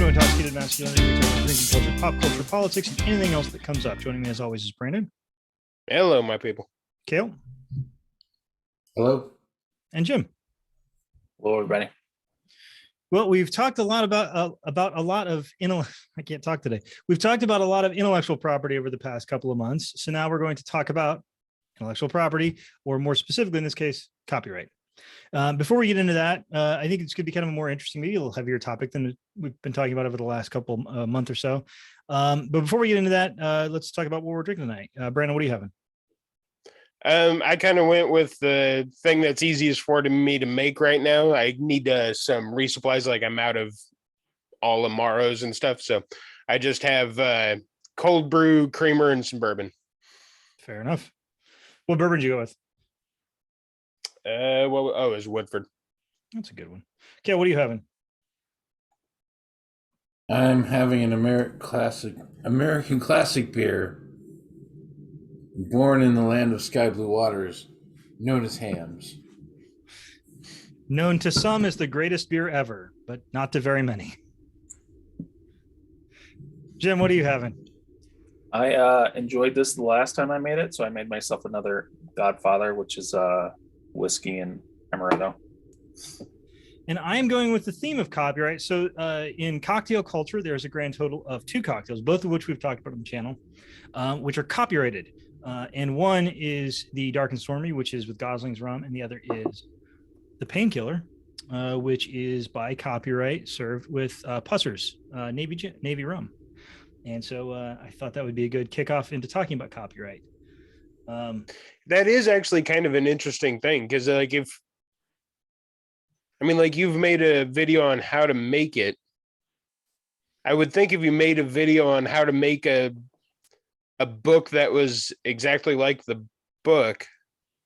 to Intoxicated Masculinity. We talk about drinking culture, pop culture, politics, and anything else that comes up. Joining me as always is Brandon. Hello, my people. Kale. Hello. And Jim. Hello, everybody. Well, we've talked a lot about a lot of I can't talk today. We've talked about a lot of intellectual property over the past couple of months. So now we're going to talk about intellectual property, or more specifically in this case, copyright. Before we get into that, I think it's going to be kind of a more interesting, maybe a little heavier topic than we've been talking about over the last couple month or so. But before we get into that, let's talk about what we're drinking tonight. Brandon, what are you having? I kind of went with the thing that's easiest for me to make right now. I need some resupplies, like I'm out of all Amaros and stuff. So I just have cold brew, creamer, and some bourbon. Fair enough. What bourbon did you go with? It was Woodford. That's a good one. Okay, what are you having? I'm having an American classic beer, born in the land of sky blue waters, known as Hams. Known to some as the greatest beer ever, but not to very many. Jim, what are you having? I enjoyed this the last time I made it, so I made myself another Godfather, which is whiskey and amaretto. And I am going with the theme of copyright. So in cocktail culture, there's a grand total of 2 cocktails, both of which we've talked about on the channel, which are copyrighted. And one is the Dark and Stormy, which is with Gosling's rum, and the other is the Painkiller, which is by copyright, served with Pusser's Navy rum. And so I thought that would be a good kickoff into talking about copyright. That is actually kind of an interesting thing, because you've made a video on how to make it. I would think if you made a video on how to make a book that was exactly like the book,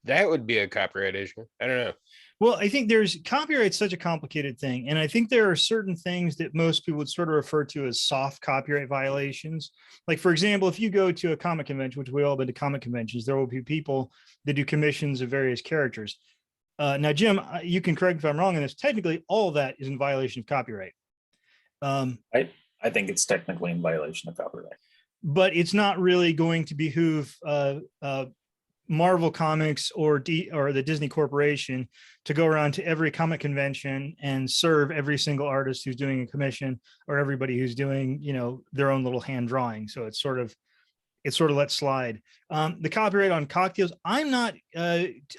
that would be a copyright issue. I don't know. Well, I think copyright's such a complicated thing. And I think there are certain things that most people would sort of refer to as soft copyright violations. Like, for example, if you go to a comic convention, which we've all been to comic conventions, there will be people that do commissions of various characters. Now, Jim, you can correct me if I'm wrong in this. Technically, all of that is in violation of copyright. I think it's technically in violation of copyright. But it's not really going to behoove Marvel Comics or the Disney Corporation to go around to every comic convention and serve every single artist who's doing a commission, or everybody who's doing, their own little hand drawing. So it's sort of let slide. The copyright on cocktails, I'm not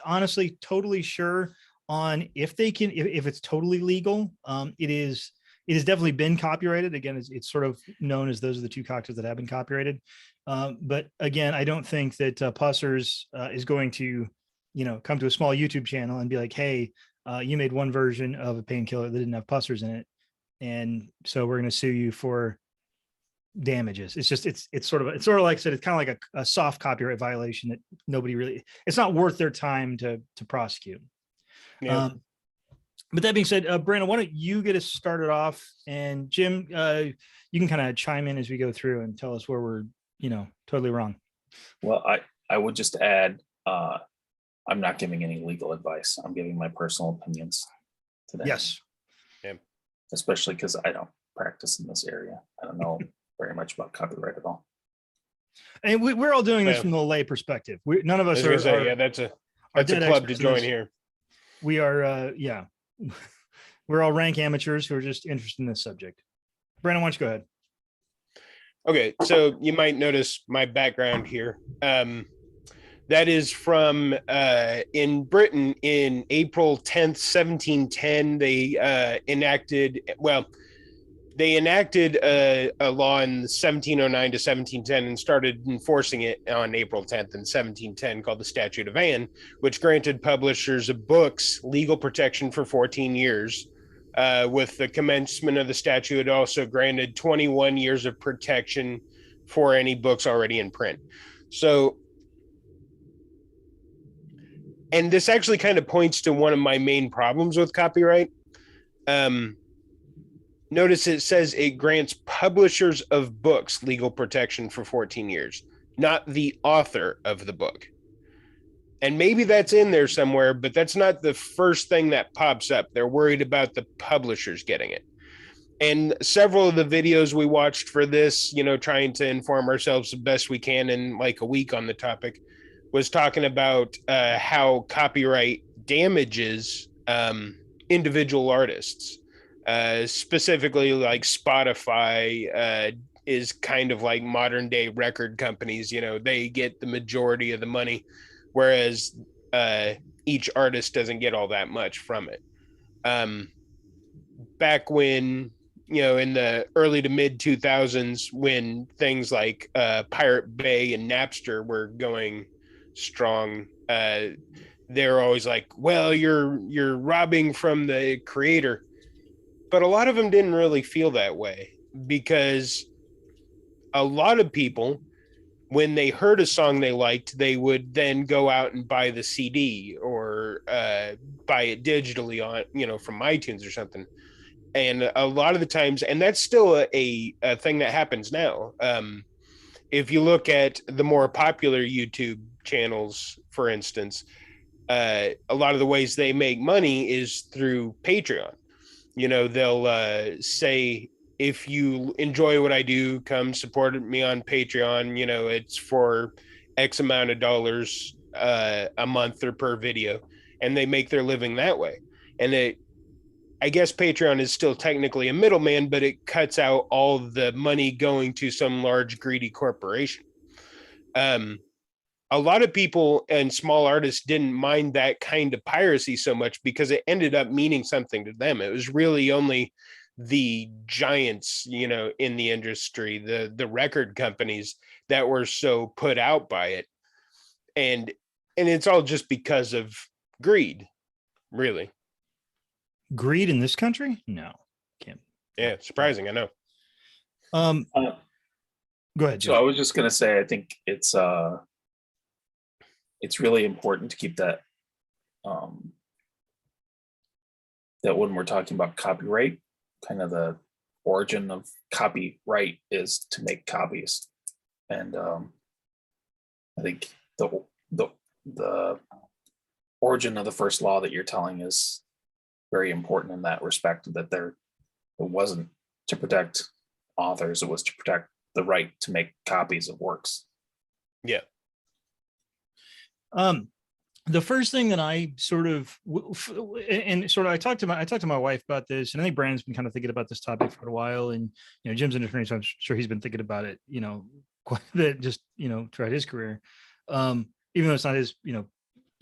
honestly totally sure on if it's totally legal. It has definitely been copyrighted. Again, it's sort of known as those are the 2 cocktails that have been copyrighted. But again, I don't think that Pusser's is going to, come to a small YouTube channel and be like, hey, you made one version of a painkiller that didn't have Pusser's in it, and so we're going to sue you for damages. It's just it's sort of like I said, it's kind of like a soft copyright violation that nobody really, it's not worth their time to prosecute. Yeah. But that being said, Brandon, why don't you get us started off, and Jim, you can kind of chime in as we go through and tell us where we're totally wrong. Well, I would just add, I'm not giving any legal advice. I'm giving my personal opinions today. Yes. Yeah. Especially because I don't practice in this area. I don't know very much about copyright at all. And we're all doing this from the lay perspective. None of us are. That's a club to join here. We are, we're all rank amateurs who are just interested in this subject. Brandon, why don't you go ahead? Okay, so you might notice my background here. That is from in Britain in April 10th, 1710. They enacted a law in 1709 to 1710 and started enforcing it on April 10th in 1710 called the Statute of Anne, which granted publishers of books legal protection for 14 years. With the commencement of the statute, it also granted 21 years of protection for any books already in print. So, and this actually kind of points to one of my main problems with copyright. Notice it says it grants publishers of books legal protection for 14 years, not the author of the book. And maybe that's in there somewhere, but that's not the first thing that pops up. They're worried about the publishers getting it. And several of the videos we watched for this, trying to inform ourselves the best we can in like a week on the topic, was talking about how copyright damages individual artists. Specifically, like Spotify is kind of like modern day record companies. They get the majority of the money, whereas each artist doesn't get all that much from it. Back when, in the early to mid 2000s, when things like Pirate Bay and Napster were going strong, they're always like, well, you're robbing from the creator. But a lot of them didn't really feel that way, because a lot of people, when they heard a song they liked, they would then go out and buy the CD or buy it digitally on, from iTunes or something. And a lot of the times, and that's still a thing that happens now. If you look at the more popular YouTube channels, for instance, a lot of the ways they make money is through Patreon. They'll say, if you enjoy what I do, come support me on Patreon. It's for X amount of dollars a month or per video, and they make their living that way. And I guess Patreon is still technically a middleman, but it cuts out all the money going to some large greedy corporation. A lot of people and small artists didn't mind that kind of piracy so much, because it ended up meaning something to them. It was really only the giants, in the industry, the record companies, that were so put out by it. And it's all just because of greed, really. Greed in this country? No, can't. Yeah, surprising, I know. Go ahead, So Joe. I was just going to say, I think it's really important to keep that that when we're talking about copyright, kind of the origin of copyright is to make copies. And I think the origin of the first law that you're telling is very important in that respect, that it wasn't to protect authors, it was to protect the right to make copies of works. Yeah. The first thing that I sort of I talked to my wife about this, and I think Brandon's been kind of thinking about this topic for a while, and Jim's an attorney, so I'm sure he's been thinking about it, quite a bit, just throughout his career, even though it's not his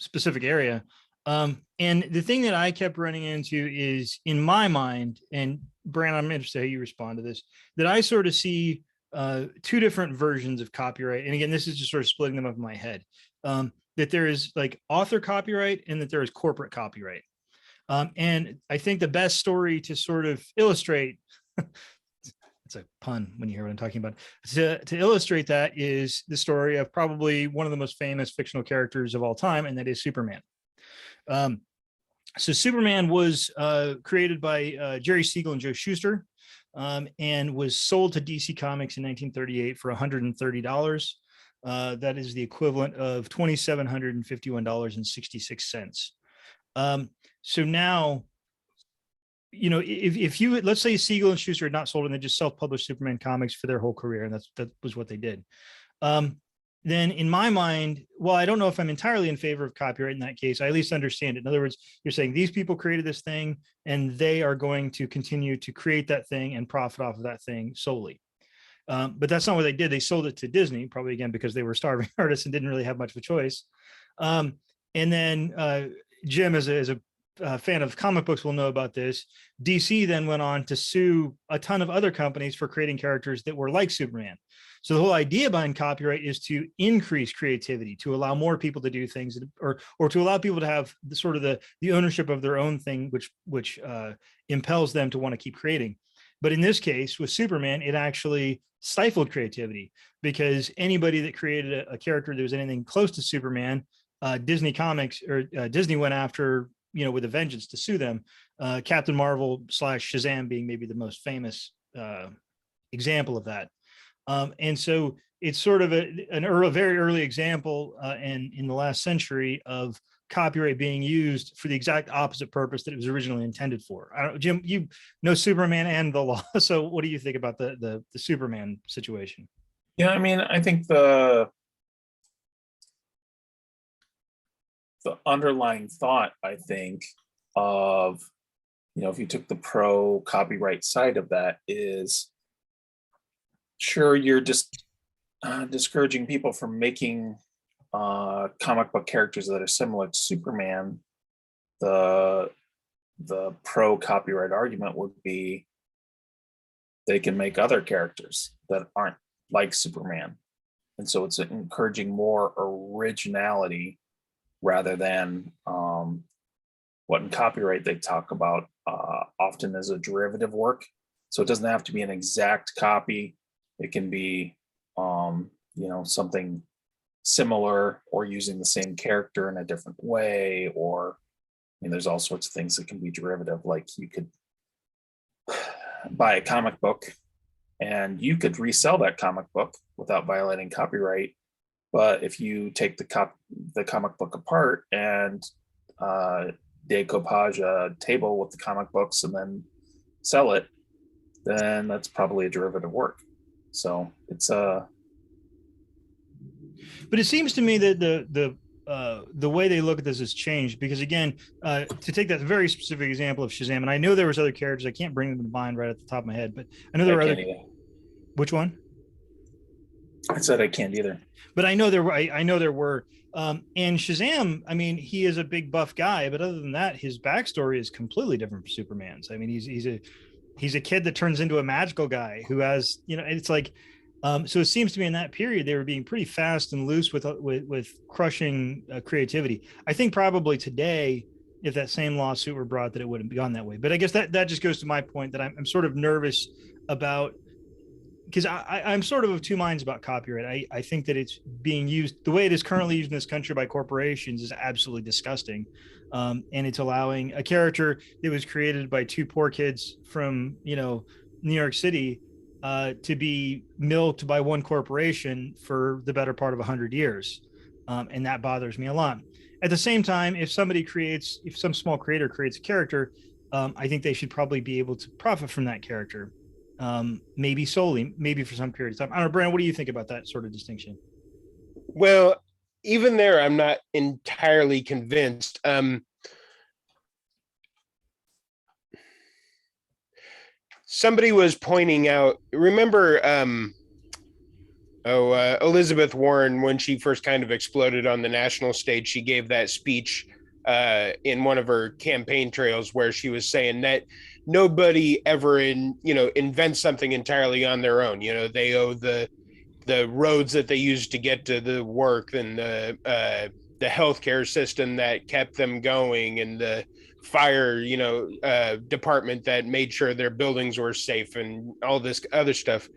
specific area. And the thing that I kept running into is, in my mind, and Brandon, I'm interested how you respond to this, that I sort of see two different versions of copyright. And again, this is just sort of splitting them up in my head. That there is like author copyright and that there is corporate copyright. And I think the best story to sort of illustrate, it's a pun when you hear what I'm talking about, to illustrate that is the story of probably one of the most famous fictional characters of all time, and that is Superman. So Superman was created by Jerry Siegel and Joe Shuster, and was sold to DC Comics in 1938 for $130. That is the equivalent of $2,751.66. So now, if you, let's say Siegel and Schuster had not sold and they just self-published Superman comics for their whole career, and that was what they did. Then in my mind, well, I don't know if I'm entirely in favor of copyright in that case. I at least understand it. In other words, you're saying these people created this thing and they are going to continue to create that thing and profit off of that thing solely. But that's not what they did. They sold it to Disney, probably again because they were starving artists and didn't really have much of a choice. And then Jim, as a fan of comic books, will know about this. DC then went on to sue a ton of other companies for creating characters that were like Superman. So the whole idea behind copyright is to increase creativity, to allow more people to do things, or to allow people to have the sort of the ownership of their own thing, which impels them to want to keep creating. But in this case, with Superman, it actually stifled creativity, because anybody that created a character that was anything close to Superman, Disney Comics or Disney went after, with a vengeance to sue them. Captain Marvel / Shazam being maybe the most famous example of that. And so it's sort of a very early example in the last century of copyright being used for the exact opposite purpose that it was originally intended for. I don't, Jim, you know Superman and the law. So what do you think about the Superman situation? Yeah, I mean, I think the underlying thought, I think, of, if you took the pro copyright side of that, is sure, you're just discouraging people from making comic book characters that are similar to Superman. The pro copyright argument would be they can make other characters that aren't like Superman. And so it's encouraging more originality rather than what in copyright they talk about often as a derivative work. So it doesn't have to be an exact copy. It can be, something similar or using the same character in a different way. Or, there's all sorts of things that can be derivative. Like you could buy a comic book and you could resell that comic book without violating copyright. But if you take the comic book apart and decoupage a table with the comic books and then sell it, then that's probably a derivative work. So it's But it seems to me that the way they look at this has changed, because again, to take that very specific example of Shazam, and I know there was other characters, I can't bring them to mind right at the top of my head, but I know there were other. Either. Which one? I said I can't either. But I know there were. I know there were. And Shazam, I mean, he is a big buff guy, but other than that, his backstory is completely different from Superman's. I mean, he's a kid that turns into a magical guy who has, it's like. So it seems to me in that period they were being pretty fast and loose with crushing creativity. I think probably today, if that same lawsuit were brought, that it wouldn't be gone that way. But I guess that just goes to my point that I'm sort of nervous about, because I'm sort of two minds about copyright. I think that it's being used the way it is currently used in this country by corporations is absolutely disgusting. And it's allowing a character that was created by two poor kids from, New York City to be milked by one corporation for the better part of 100 years. And that bothers me a lot. At the same time, if some small creator creates a character, I think they should probably be able to profit from that character. Maybe solely, maybe for some period of time. I don't know, Brandon, what do you think about that sort of distinction? Well, even there, I'm not entirely convinced. Somebody was pointing out, remember, Elizabeth Warren, when she first kind of exploded on the national stage, she gave that speech in one of her campaign trails where she was saying that nobody ever invents something entirely on their own. They owe the roads that they used to get to the work, and the healthcare system that kept them going, and the fire department that made sure their buildings were safe, and all this other stuff.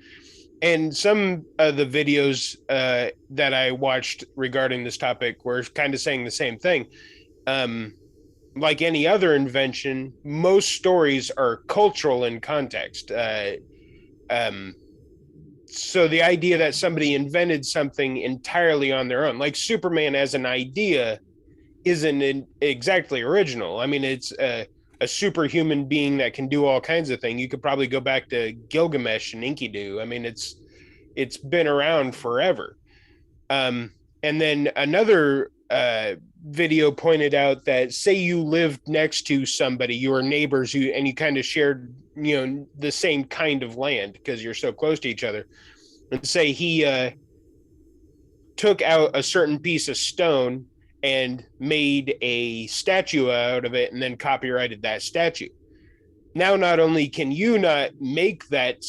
And some of the videos that I watched regarding this topic were kind of saying the same thing. Like any other invention, most stories are cultural in context. So the idea that somebody invented something entirely on their own, like Superman as an idea, isn't exactly original. I mean, it's a superhuman being that can do all kinds of things. You could probably go back to Gilgamesh and Enkidu. I mean, it's been around forever. And then another video pointed out that, say you lived next to somebody, you were neighbors, and you kind of shared, the same kind of land because you're so close to each other. And say he took out a certain piece of stone and made a statue out of it and then copyrighted that statue. Now, not only can you not make that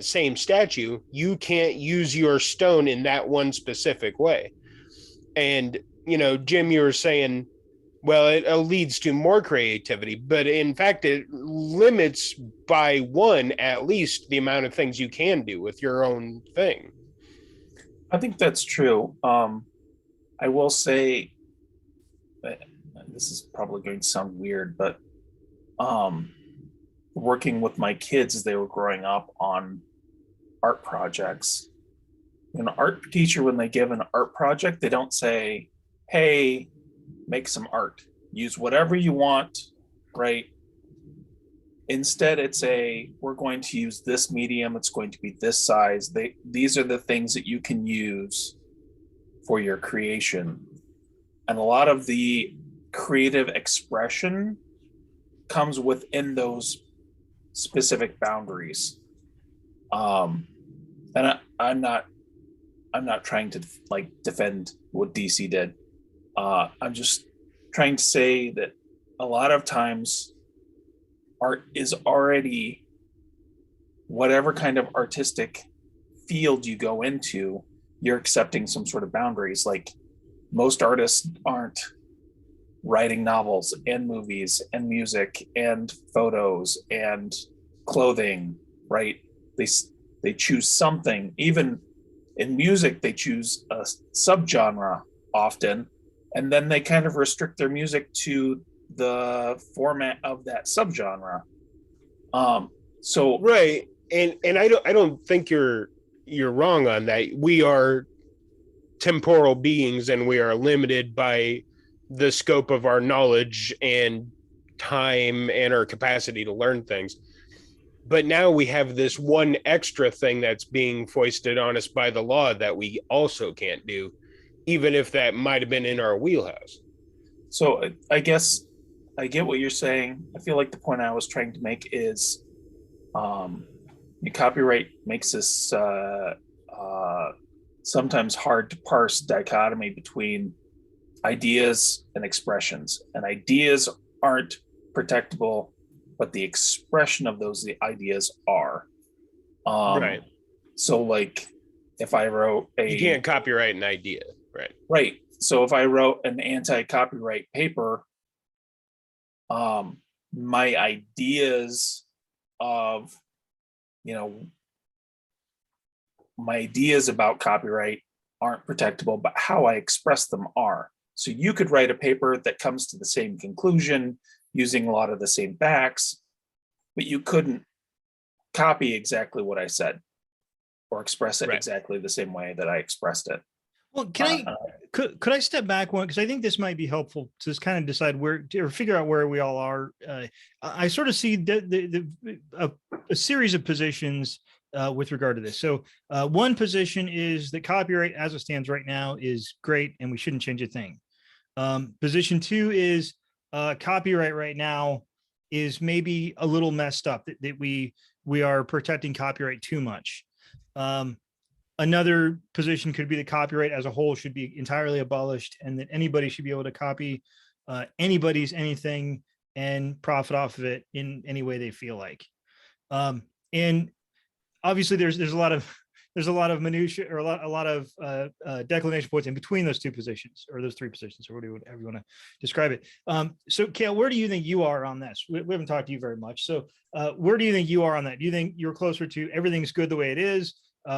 same statue, you can't use your stone in that one specific way. And, Jim, you were saying, well, it leads to more creativity, but in fact, it limits by one, at least, the amount of things you can do with your own thing. I think that's true. I will say, this is probably going to sound weird, but working with my kids as they were growing up on art projects, an art teacher, when they give an art project, they don't say, hey, make some art, use whatever you want, right? Instead, it's we're going to use this medium, it's going to be this size. These are the things that you can use for your creation. And a lot of the creative expression comes within those specific boundaries. And I'm not trying to like defend what DC did. I'm just trying to say that a lot of times art is already, whatever kind of artistic field you go into, you're accepting some sort of boundaries. Like most artists aren't writing novels and movies and music and photos and clothing, right? They choose something. Even in music, they choose a subgenre often, and then they kind of restrict their music to the format of that subgenre. So Right. And I don't think you're wrong on that. We are temporal beings, and we are limited by the scope of our knowledge and time and our capacity to learn things. But now we have this one extra thing that's being foisted on us by the law that we also can't do, even if that might have been in our wheelhouse. So I guess I get what you're saying. I feel like the point I was trying to make is the copyright makes this sometimes hard to parse dichotomy between ideas and expressions. And ideas aren't protectable, but the expression of those ideas are. Right. So like if I wrote You can't copyright an idea, right? Right. So if I wrote an anti-copyright paper, my ideas of, my ideas about copyright aren't protectable, but how I express them are. So you could write a paper that comes to the same conclusion using a lot of the same facts, but you couldn't copy exactly what I said or express it Right. exactly the same way that I expressed it. Well, could I step back one, because I think this might be helpful to just kind of decide where or figure out where we all are. I sort of see a series of positions with regard to this. So one position is that copyright as it stands right now is great and we shouldn't change a thing. Position two is copyright right now is maybe a little messed up, that we are protecting copyright too much. Another position could be that copyright as a whole should be entirely abolished, and that anybody should be able to copy anybody's anything and profit off of it in any way they feel like. And obviously there's a lot of minutia, or a lot of declination points in between those two positions, or those three positions, or whatever you want to describe it. So Cale, where do you think you are on this? We haven't talked to you very much. So where do you think you are on that? Do you think you're closer to everything's good the way it is?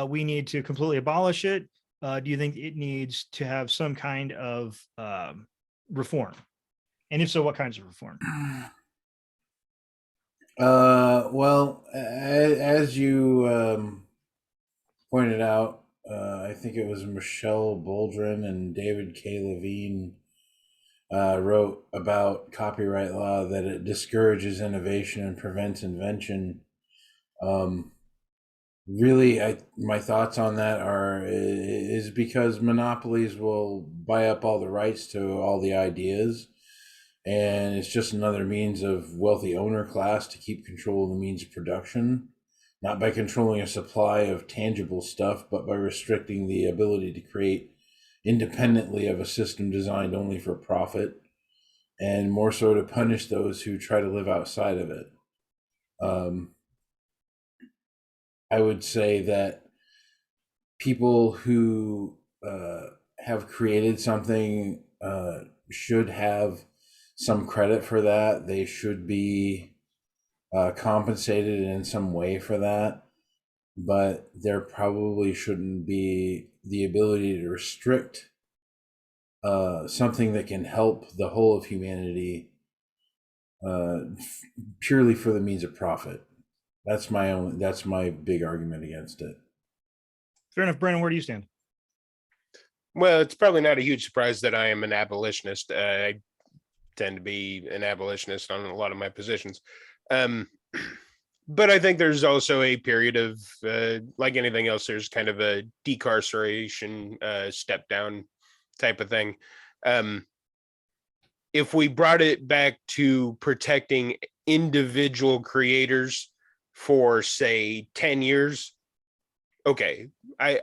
We need to completely abolish it? Do you think it needs to have some kind of reform? And if so, what kinds of reform? Well, as you pointed out, I think it was Michele Boldrin and David K. Levine wrote about copyright law that it discourages innovation and prevents invention. Really, my thoughts on that is because monopolies will buy up all the rights to all the ideas, and it's just another means of wealthy owner class to keep control of the means of production, not by controlling a supply of tangible stuff, but by restricting the ability to create independently of a system designed only for profit, and more so to punish those who try to live outside of it. I would say that people who have created something should have some credit for that. They should be compensated in some way for that, but there probably shouldn't be the ability to restrict something that can help the whole of humanity purely for the means of profit. That's my big argument against it. Fair enough. Brandon, where do you stand? Well, it's probably not a huge surprise that I am an abolitionist. I tend to be an abolitionist on a lot of my positions. But I think there's also a period of, like anything else, there's kind of a decarceration, step down type of thing. If we brought it back to protecting individual creators for, say, 10 years, okay, I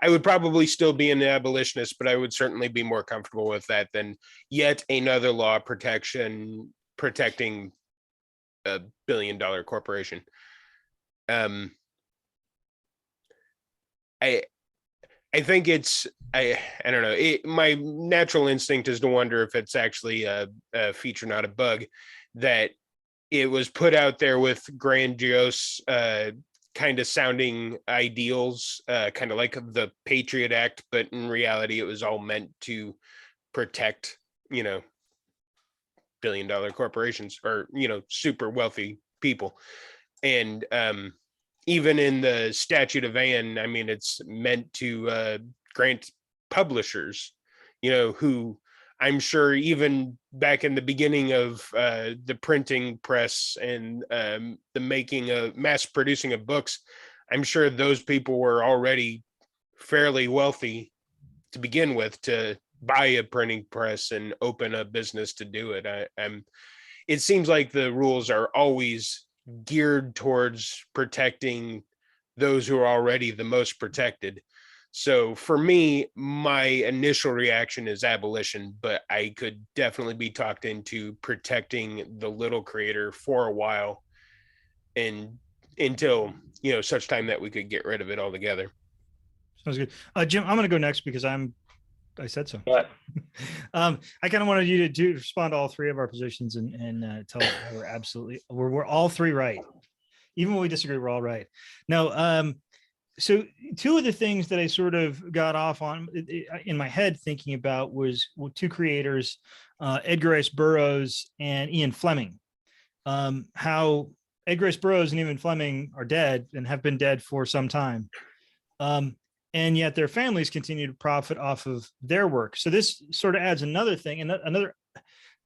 would probably still be an abolitionist, but I would certainly be more comfortable with that than yet another law protecting a billion-dollar corporation. I think I don't know. My natural instinct is to wonder if it's actually a feature, not a bug, that it was put out there with grandiose kind of sounding ideals, kind of like the Patriot Act, but in reality, it was all meant to protect, billion-dollar corporations or, super wealthy people. And even in the Statute of Anne, I mean, it's meant to grant publishers, who I'm sure even back in the beginning of the printing press and the mass producing of books, I'm sure those people were already fairly wealthy to begin with to buy a printing press and open a business to do it. It seems like the rules are always geared towards protecting those who are already the most protected. So for me, my initial reaction is abolition, but I could definitely be talked into protecting the little creator for a while and until, such time that we could get rid of it altogether. Sounds good. Jim, I'm going to go next because I said so. But I kind of wanted you to respond to all three of our positions and tell us how we're all three right. Even when we disagree, we're all right. Now, so two of the things that I sort of got off on in my head thinking about was two creators, Edgar Rice Burroughs and Ian Fleming. How Edgar Rice Burroughs and Ian Fleming are dead and have been dead for some time. And yet their families continue to profit off of their work. So this sort of adds another thing and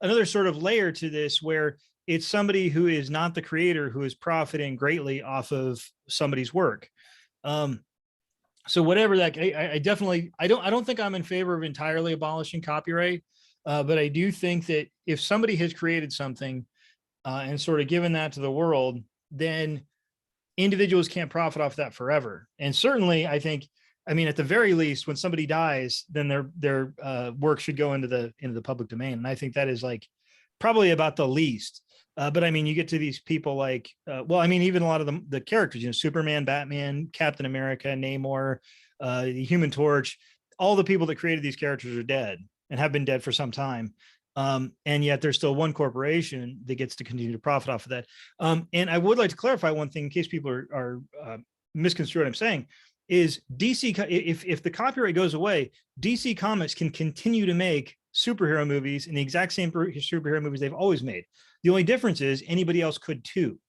another sort of layer to this, where it's somebody who is not the creator who is profiting greatly off of somebody's work. So whatever that, I don't think I'm in favor of entirely abolishing copyright, but I do think that if somebody has created something and sort of given that to the world, then individuals can't profit off that forever. And certainly, I mean, at the very least, when somebody dies, then their work should go into the public domain. And I think that is like probably about the least. But I mean, you get to these people like, even a lot of the characters, Superman, Batman, Captain America, Namor, the Human Torch, all the people that created these characters are dead and have been dead for some time. And yet there's still one corporation that gets to continue to profit off of that. And I would like to clarify one thing in case people are misconstrued what I'm saying, is DC, if the copyright goes away, DC Comics can continue to make superhero movies in the exact same superhero movies they've always made. The only difference is anybody else could too.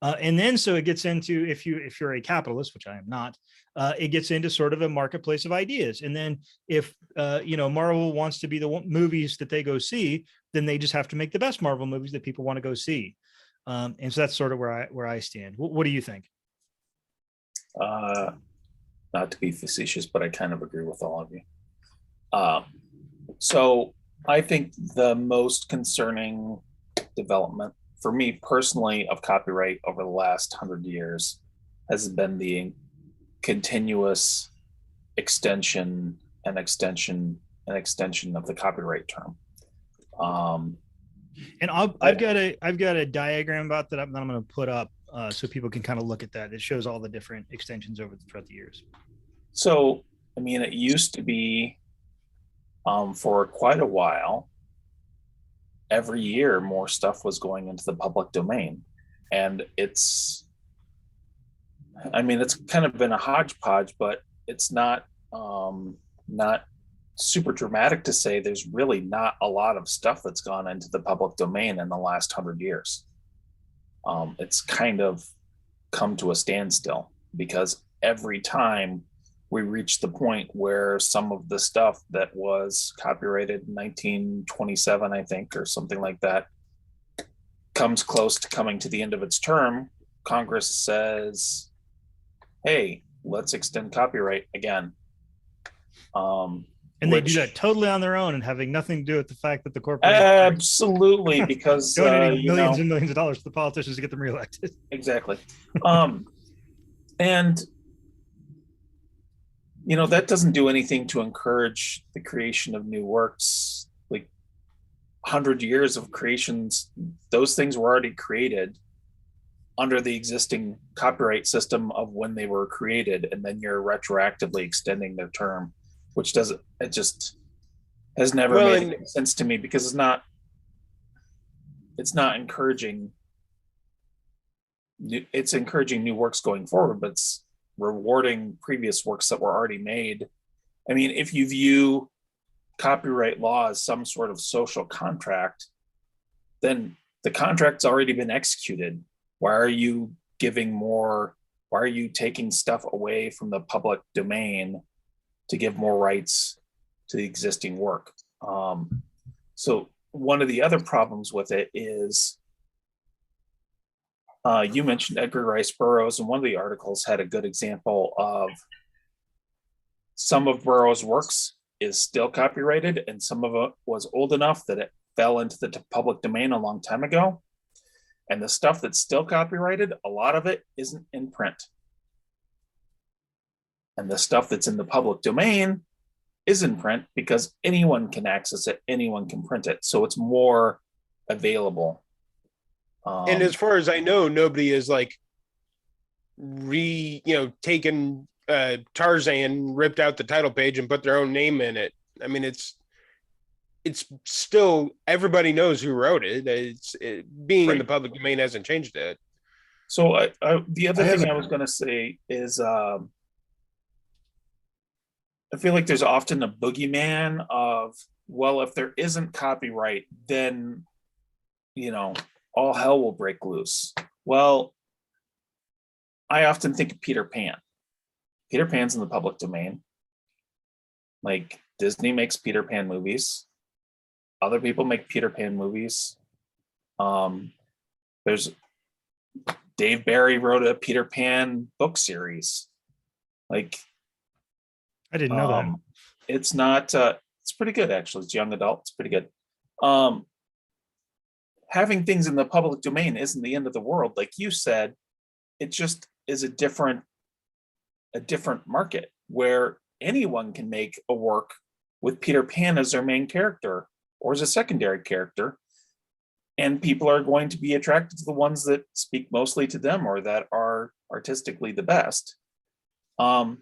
And then so it gets into, if you're a capitalist, which I am not, it gets into sort of a marketplace of ideas. And then if Marvel wants to be the movies that they go see, then they just have to make the best Marvel movies that people want to go see. And so that's sort of where I stand. What do you think? Not to be facetious, but I kind of agree with all of you. So I think the most concerning development for me personally of copyright over the last 100 years has been the continuous extension of the copyright term. And I've got a diagram about that I'm going to put up so people can kind of look at that. It shows all the different extensions throughout the years. So, I mean, it used to be for quite a while, every year more stuff was going into the public domain. And it's kind of been a hodgepodge, but it's not super dramatic to say there's really not a lot of stuff that's gone into the public domain in the last 100 years. It's kind of come to a standstill because every time we reached the point where some of the stuff that was copyrighted in 1927, I think, or something like that, comes close to coming to the end of its term. Congress says, hey, let's extend copyright again. And they do that totally on their own and having nothing to do with the fact that the corporation absolutely, because donating millions and millions of dollars to the politicians to get them reelected. Exactly. And that doesn't do anything to encourage the creation of new works. Like 100 years of creations, those things were already created under the existing copyright system of when they were created, and then you're retroactively extending their term, which it just has never made any sense to me, because it's not encouraging. It's encouraging new works going forward, but it's rewarding previous works that were already made. I mean, if you view copyright law as some sort of social contract, then the contract's already been executed. Why are you taking stuff away from the public domain to give more rights to the existing work? So one of the other problems with it is, you mentioned Edgar Rice Burroughs, and one of the articles had a good example of some of Burroughs' works is still copyrighted, and some of it was old enough that it fell into the public domain a long time ago. And the stuff that's still copyrighted, a lot of it isn't in print. And the stuff that's in the public domain is in print because anyone can access it, anyone can print it. So it's more available. And as far as I know, nobody is like taken Tarzan, ripped out the title page and put their own name in it. I mean, it's still, everybody knows who wrote it. Being in the public domain hasn't changed it. So the other thing I was going to say is, I feel like there's often a boogeyman of, well, if there isn't copyright, then, all hell will break loose. Well, I often think of Peter Pan. Peter Pan's in the public domain. Like, Disney makes Peter Pan movies. Other people make Peter Pan movies. There's Dave Barry wrote a Peter Pan book series. Like, I didn't know that. It's not, it's pretty good, actually. It's young adult. It's pretty good. Having things in the public domain isn't the end of the world. Like you said, it just is a different market where anyone can make a work with Peter Pan as their main character or as a secondary character. And people are going to be attracted to the ones that speak mostly to them or that are artistically the best. I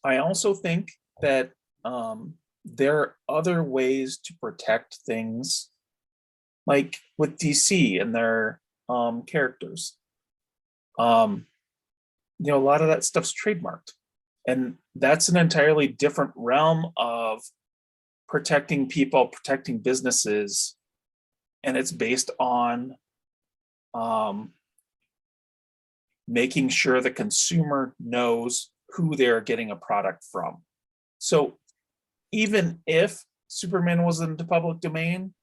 also think that there are other ways to protect things, like with DC and their characters. A lot of that stuff's trademarked. And that's an entirely different realm of protecting people, protecting businesses. And it's based on making sure the consumer knows who they're getting a product from. So even if Superman was in the public domain,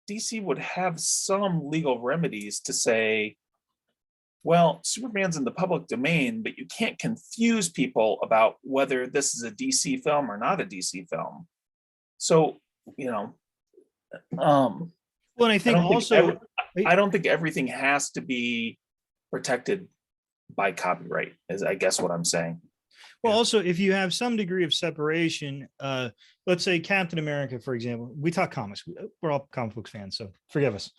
DC would have some legal remedies to say, well, Superman's in the public domain, but you can't confuse people about whether this is a DC film or not a DC film. So, well, and I think I don't think everything has to be protected by copyright, is I guess what I'm saying. Well, also, if you have some degree of separation, let's say Captain America, for example, we talk comics. We're all comic books fans, so forgive us.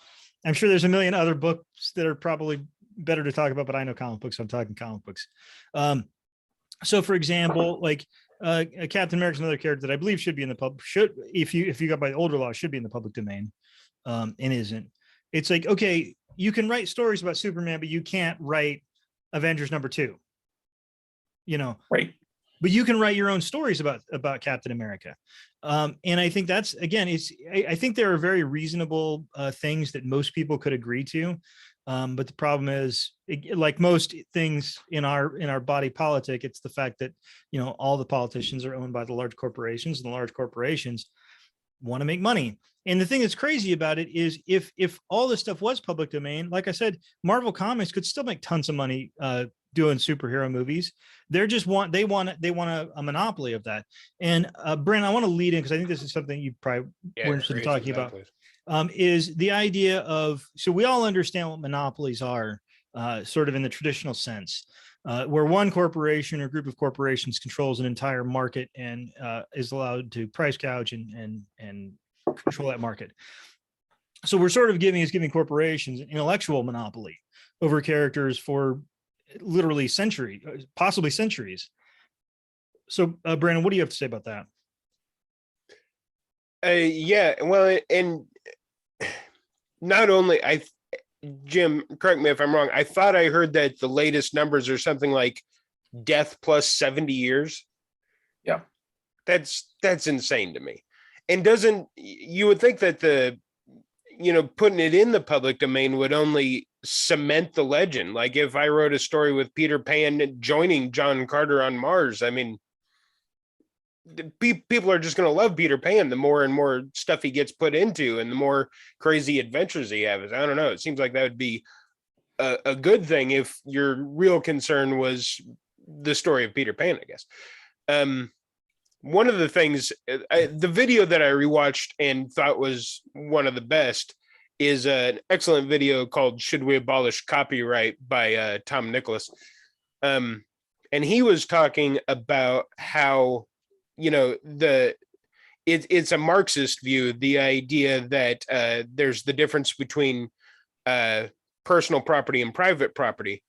I'm sure there's a million other books that are probably better to talk about, but I know comic books. So I'm talking comic books. So, for example, like Captain America is another character that I believe should be in the public. If you got by older law, should be in the public domain, and isn't. It's like, okay, you can write stories about Superman, but you can't write Avengers #2. Right. But you can write your own stories about Captain America. And I think that's, again, I think there are very reasonable things that most people could agree to. But the problem is, like most things in our body politic, it's the fact that, all the politicians are owned by the large corporations, and the large corporations want to make money. And the thing that's crazy about it is if all this stuff was public domain, like I said, Marvel Comics could still make tons of money doing superhero movies. They want a monopoly of that. And Brent, I want to lead in, because I think this is something you probably were interested in talking about. Is the idea of, so we all understand what monopolies are, sort of in the traditional sense, where one corporation or group of corporations controls an entire market and is allowed to price gouge and control that market. So we're sort of giving corporations an intellectual monopoly over characters for literally possibly centuries. So Brandon, what do you have to say about that? Yeah, well, and not only Jim, correct me if I'm wrong, I thought I heard that the latest numbers are something like death plus 70 years. Yeah. That's insane to me. And you would think that putting it in the public domain would only cement the legend. Like if I wrote a story with Peter Pan joining John Carter on Mars, I mean, people are just going to love Peter Pan the more and more stuff he gets put into and the more crazy adventures he has. I don't know. It seems like that would be a good thing if your real concern was the story of Peter Pan, I guess. One of the things, the video that I rewatched and thought was one of the best is an excellent video called "Should We Abolish Copyright" by Tom Nicholas. And he was talking about how, it's a Marxist view, the idea that there's the difference between personal property and private property.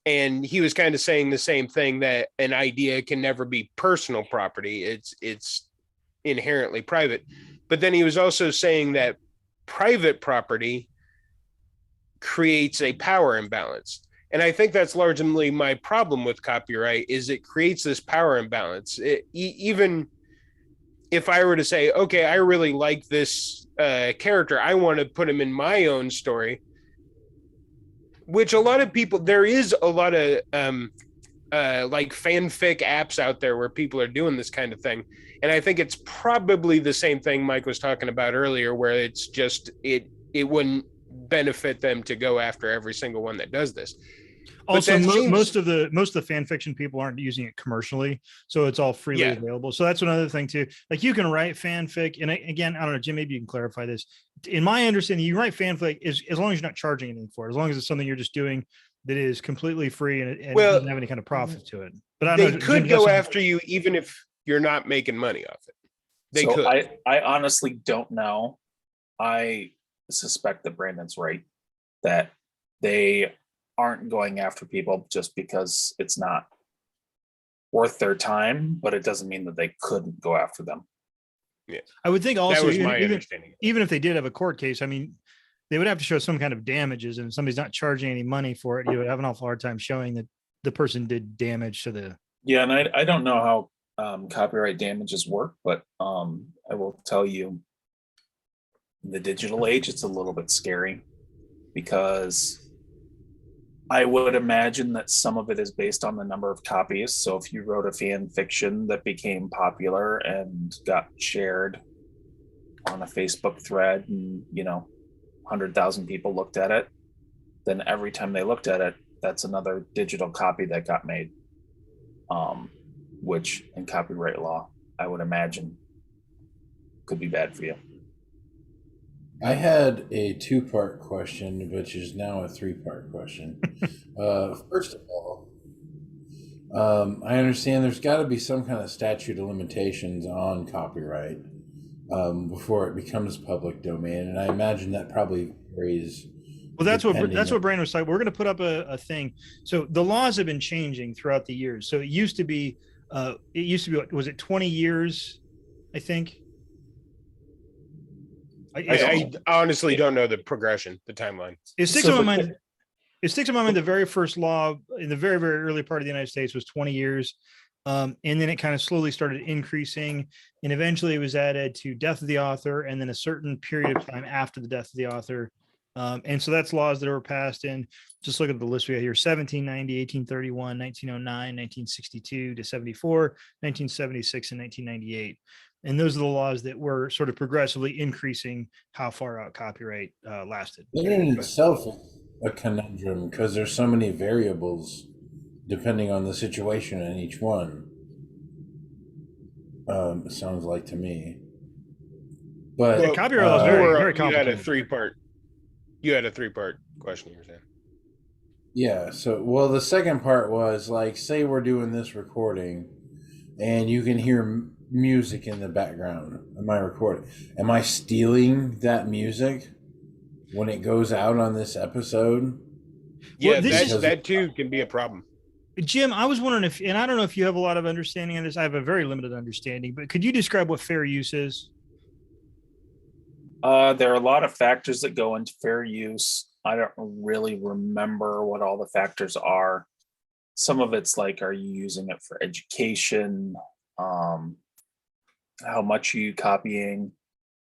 And he was kind of saying the same thing, that an idea can never be personal property. It's inherently private. But then he was also saying that private property creates a power imbalance. And I think that's largely my problem with copyright, is it creates this power imbalance. Even if I were to say, okay, I really like this character, I want to put him in my own story, which a lot of people, there is a lot of like fanfic apps out there where people are doing this kind of thing. And I think it's probably the same thing Mike was talking about earlier, where it's just, it wouldn't benefit them to go after every single one that does this. Also, most of the fan fiction people aren't using it commercially, so it's all freely available. So that's another thing too. Like you can write fanfic, and again, I don't know, Jim, maybe you can clarify this. In my understanding, you write fanfic as long as you're not charging anything for it, as long as it's something you're just doing that is completely free and doesn't have any kind of profit to it. But they could go after you even if you're not making money off it. They could. I honestly don't know. I suspect that Brandon's right, that they aren't going after people just because it's not worth their time, but it doesn't mean that they couldn't go after them. Yeah, I would think also, that was my understanding. Even if they did have a court case, I mean, they would have to show some kind of damages, and if somebody's not charging any money for it, you would have an awful hard time showing that the person did damage to the. Yeah, and I don't know how copyright damages work, but I will tell you, in the digital age, it's a little bit scary, because I would imagine that some of it is based on the number of copies. So if you wrote a fan fiction that became popular and got shared on a Facebook thread, and 100,000 people looked at it, then every time they looked at it, that's another digital copy that got made, which in copyright law, I would imagine could be bad for you. I had a two-part question, which is now a three-part question. First of all, I understand there's got to be some kind of statute of limitations on copyright before it becomes public domain, and I imagine that probably varies. Well, that's what Brandon was saying. We're going to put up a thing. So the laws have been changing throughout the years. So it used to be was it 20 years? I think. I honestly don't know the progression, the timeline. It sticks in my mind. It sticks in my mind. The very first law in the very, very early part of the United States was 20 years. And then it kind of slowly started increasing. And eventually it was added to death of the author. And then a certain period of time after the death of the author, And so that's laws that were passed in, just look at the list we have here, 1790, 1831, 1909, 1962 to 74, 1976, and 1998. And those are the laws that were sort of progressively increasing how far out copyright lasted. That in itself is a conundrum because there's so many variables depending on the situation in each one. It sounds like to me. But Yeah, copyright law is very, very you had a complicated. three-part question you're saying. yeah, so well, the second part was like, say we're doing this recording, and you can hear music in the background of my recording. Am I stealing that music when it goes out on this episode? Yeah, Well, that too can be a problem. Jim, I was wondering if, and I don't know if you have a lot of understanding of this. I have a very limited understanding, but could you describe what fair use is? There are a lot of factors that go into fair use. I don't really remember what all the factors are. Some of it's like, are you using it for education? How much are you copying?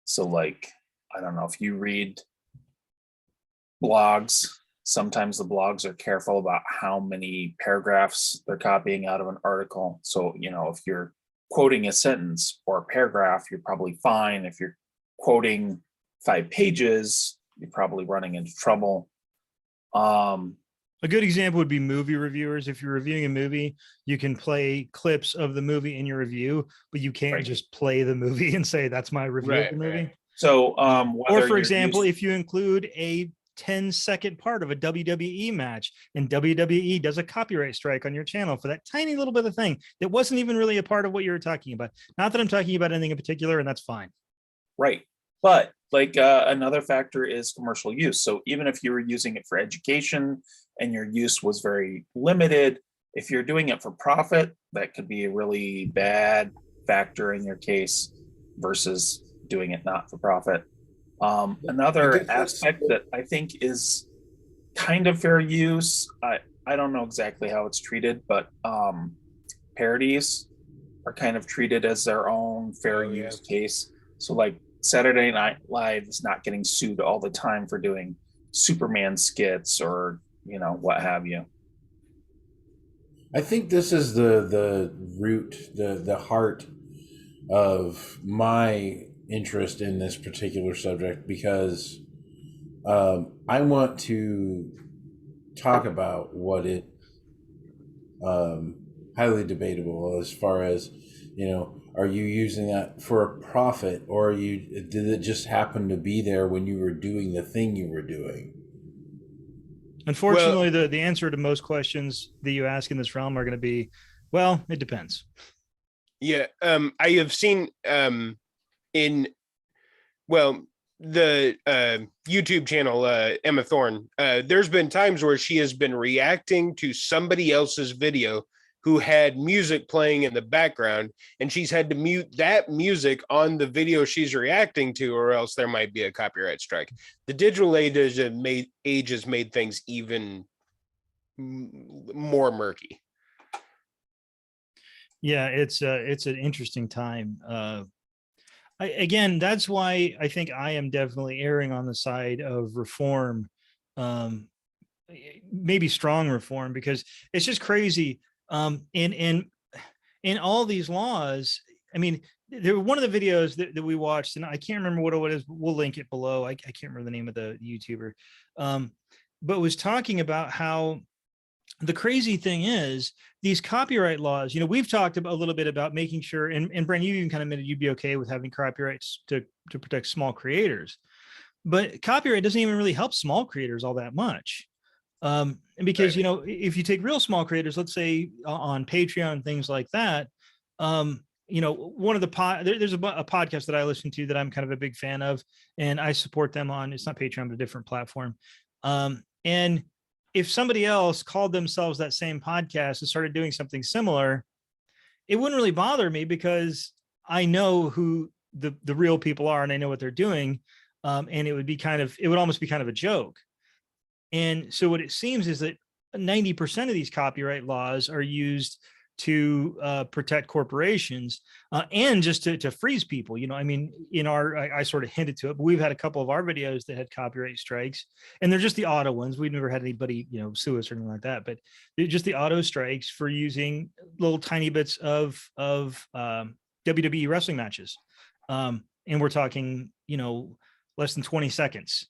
So like, I don't know, if you read blogs, sometimes the blogs are careful about how many paragraphs they're copying out of an article. So, you know, if you're quoting a sentence or a paragraph, you're probably fine. If you're quoting 5 pages, you're probably running into trouble. A good example would be movie reviewers. If you're reviewing a movie, you can play clips of the movie in your review, but you can't Right. just play the movie and say that's my review of Right, the movie. right. So, Or whether for you're example, using- if you include a 10-second part of a WWE match and WWE does a copyright strike on your channel for that tiny little bit of thing that wasn't even really a part of what you were talking about. Not that I'm talking about anything in particular, and that's fine. right. But like another factor is commercial use. So even if you were using it for education and your use was very limited, if you're doing it for profit, that could be a really bad factor in your case versus doing it not for profit. Another aspect that I think is kind of fair use, I don't know exactly how it's treated, but parodies are kind of treated as their own fair Oh, yeah. use case. So like Saturday Night Live is not getting sued all the time for doing Superman skits or, you know, what have you. I think this is the root, the heart of my interest in this particular subject, because I want to talk about what it highly debatable as far as, you know, are you using that for a profit, or did it just happen to be there when you were doing the thing you were doing? Unfortunately, the answer to most questions that you ask in this realm are going to be, well, it depends. Yeah, I have seen in the YouTube channel Emma Thorne. There's been times where she has been reacting to somebody else's video who had music playing in the background, and she's had to mute that music on the video she's reacting to, or else there might be a copyright strike. The digital age has made things even more murky. Yeah, it's an interesting time. Again, that's why I think I am definitely erring on the side of reform, maybe strong reform, because it's just crazy. In all these laws, I mean, there one of the videos that we watched, and I can't remember what it is. We'll link it below. I can't remember the name of the YouTuber, but was talking about how the crazy thing is these copyright laws, you know, we've talked about a little bit about making sure, and Brent, you even kind of admitted you'd be okay with having copyrights to protect small creators, but copyright doesn't even really help small creators all that much. And because, you know, if you take real small creators, let's say on Patreon and things like that, you know, one of the there's a podcast that I listen to that I'm kind of a big fan of, and I support them on, it's not Patreon, but a different platform. And if somebody else called themselves that same podcast and started doing something similar, it wouldn't really bother me because I know who the real people are and I know what they're doing. And it would almost be kind of a joke. And so what it seems is that 90% of these copyright laws are used to protect corporations and just to freeze people. I mean, I sort of hinted to it, but we've had a couple of our videos that had copyright strikes, and they're just the auto ones. We've never had anybody, sue us or anything like that, but they're just the auto strikes for using little tiny bits of WWE wrestling matches. And we're talking, less than 20 seconds.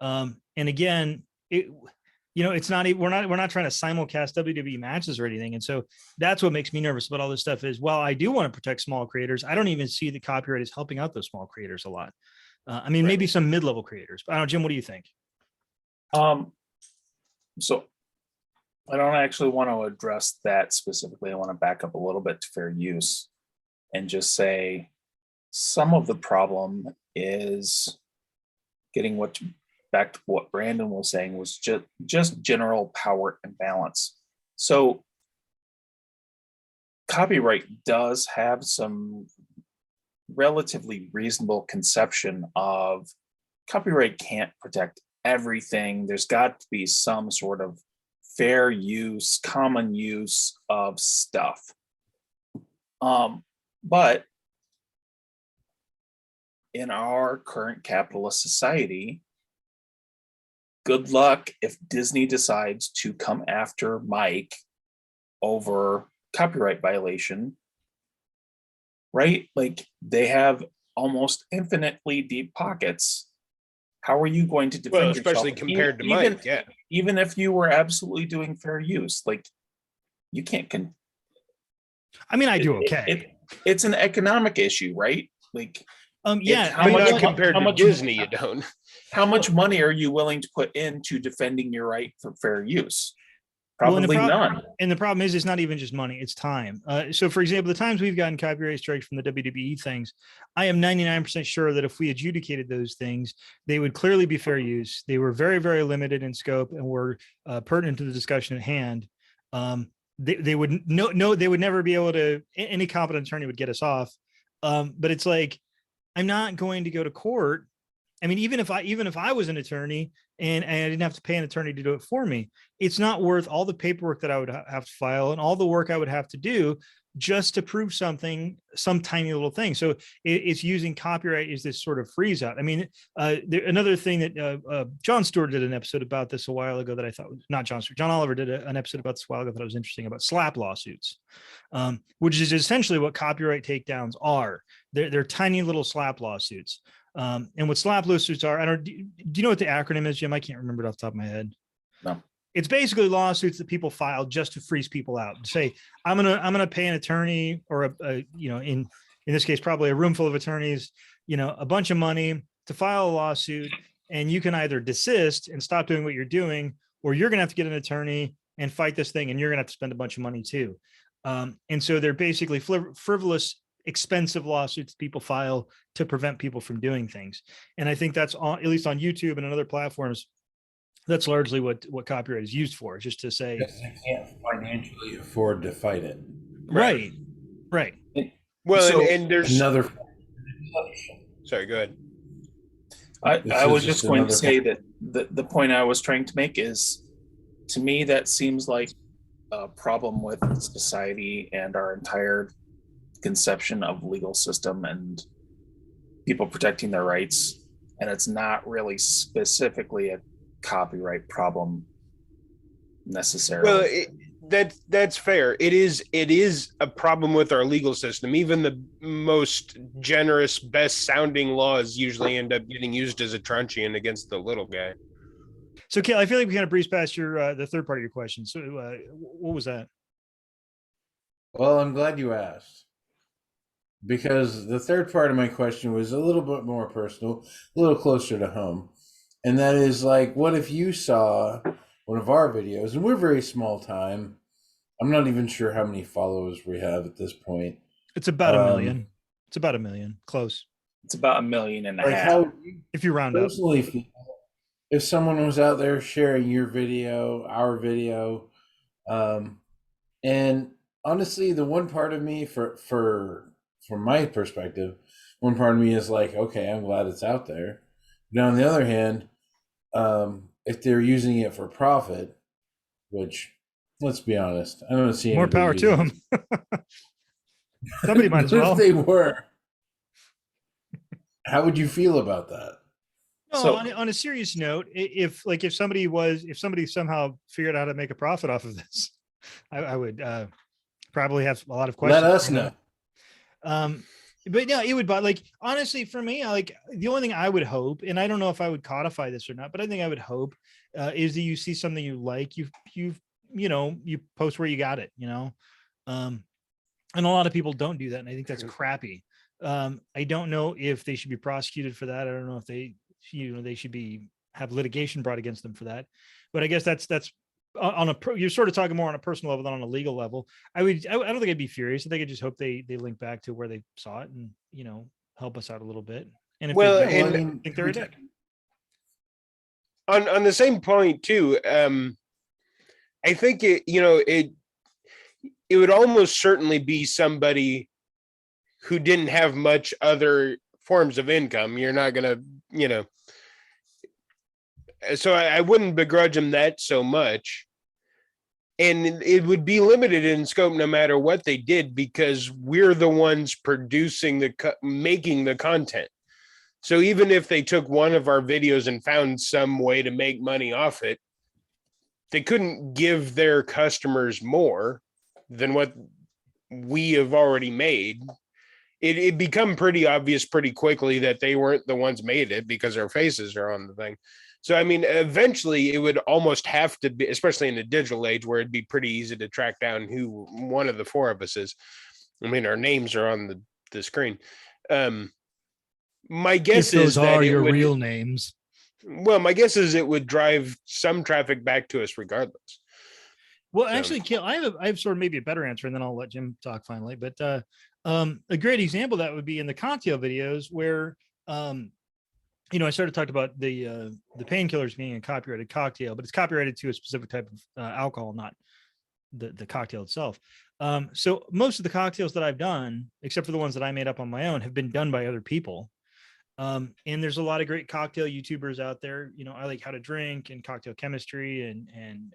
And again, it's not, we're not trying to simulcast WWE matches or anything. And so that's what makes me nervous about all this stuff is, well, I do want to protect small creators. I don't even see the copyright is helping out those small creators a lot. I mean, maybe some mid-level creators, but I don't know, Jim, what do you think? So I don't actually want to address that specifically. I want to back up a little bit to fair use and just say some of the problem is getting back to what Brandon was saying was just general power imbalance. So copyright does have some relatively reasonable conception of copyright can't protect everything. There's got to be some sort of fair use, common use of stuff. But in our current capitalist society, good luck if Disney decides to come after Mike over copyright violation, right? Like they have almost infinitely deep pockets. How are you going to defend yourself? Especially compared to Mike, yeah. Even if you were absolutely doing fair use, like you can't. I mean, I do okay. It's an economic issue, right? Like, yeah, how much compared to Disney, you don't. How much money are you willing to put into defending your right for fair use? Probably none. And the problem is, it's not even just money; it's time. So, for example, the times we've gotten copyright strikes from the WWE things, I am 99% sure that if we adjudicated those things, they would clearly be fair use. They were very, very limited in scope and were pertinent to the discussion at hand. They would they would never be able to. Any competent attorney would get us off. But it's like, I'm not going to go to court. I mean, even if I was an attorney and I didn't have to pay an attorney to do it for me, it's not worth all the paperwork that I would have to file and all the work I would have to do just to prove some tiny little thing. So it's using copyright as this sort of freeze out. I mean, another thing that John Stewart did an episode about this a while ago that I thought was not John Stewart. John Oliver did an episode about this a while ago that was interesting about slap lawsuits, which is essentially what copyright takedowns are. They're tiny little slap lawsuits. And what slap lawsuits are, do you know what the acronym is, Jim? I can't remember it off the top of my head. No. It's basically lawsuits that people file just to freeze people out. Say, I'm gonna pay an attorney or in this case probably a room full of attorneys, a bunch of money to file a lawsuit, and you can either desist and stop doing what you're doing, or you're gonna have to get an attorney and fight this thing, and you're gonna have to spend a bunch of money too. And so they're basically frivolous, expensive lawsuits people file to prevent people from doing things. And I think that's at least on YouTube and on other platforms, that's largely what copyright is used for, just to say they can't financially afford to fight it. Right. Well, so and there's another. Sorry, go ahead. I was just going to say that the point I was trying to make is, to me, that seems like a problem with society and our entire conception of legal system and people protecting their rights. And it's not really specifically a copyright problem necessarily. Well, that's fair. It is a problem with our legal system. Even the most generous, best sounding laws usually end up getting used as a truncheon against the little guy. So, Kale, I feel like we kind of breezed past the third part of your question. So what was that? Well, I'm glad you asked, because the third part of my question was a little bit more personal, a little closer to home. And that is like, what if you saw one of our videos, and we're very small time. I'm not even sure how many followers we have at this point. It's about 1 million. It's about 1 million. Close. It's about 1.5 million. Like, how if you round up. Personally, if someone was out there sharing your video, our video, and honestly, the one part of me, from my perspective, one part of me is like, okay, I'm glad it's out there. Now, on the other hand, if they're using it for profit, which Let's be honest. I don't see More anybody power to using them. Somebody might as What well. if they were? How would you feel about that? No, So- on a serious note, if somebody somehow figured out how to make a profit off of this, I would probably have a lot of questions. Let us know. But no, it would, but like, honestly, for me, like the only thing I would hope, and I don't know if I would codify this or not, but I think I would hope is that you see something you like, you post where you got it, and a lot of people don't do that. And I think that's crappy. I don't know if they should be prosecuted for that. I don't know if they should have litigation brought against them for that, but I guess that's you're sort of talking more on a personal level than on a legal level. I don't think I'd be furious. I think I just hope they link back to where they saw it and, help us out a little bit. And if Well, they don't, and- I think they're a dick. On the same point too, I think it would almost certainly be somebody who didn't have much other forms of income. You're not gonna, so I wouldn't begrudge them that so much. And it would be limited in scope no matter what they did, because we're the ones producing making the content. So even if they took one of our videos and found some way to make money off it, they couldn't give their customers more than what we have already made. It become pretty obvious pretty quickly that they weren't the ones made it because their faces are on the thing. So, I mean, eventually it would almost have to be, especially in the digital age where it'd be pretty easy to track down who one of the four of us is. I mean, our names are on the screen. My guess is that it would, real names. well, my guess is it would drive some traffic back to us regardless. Well, So- actually, Kale, I have sort of maybe a better answer, and then I'll let Jim talk finally. But a great example of that would be in the cocktail videos where, I sort of talked about the painkillers being a copyrighted cocktail, but it's copyrighted to a specific type of alcohol, not the cocktail itself. So most of the cocktails that I've done, except for the ones that I made up on my own, have been done by other people. And there's a lot of great cocktail YouTubers out there. I like How to Drink and Cocktail Chemistry and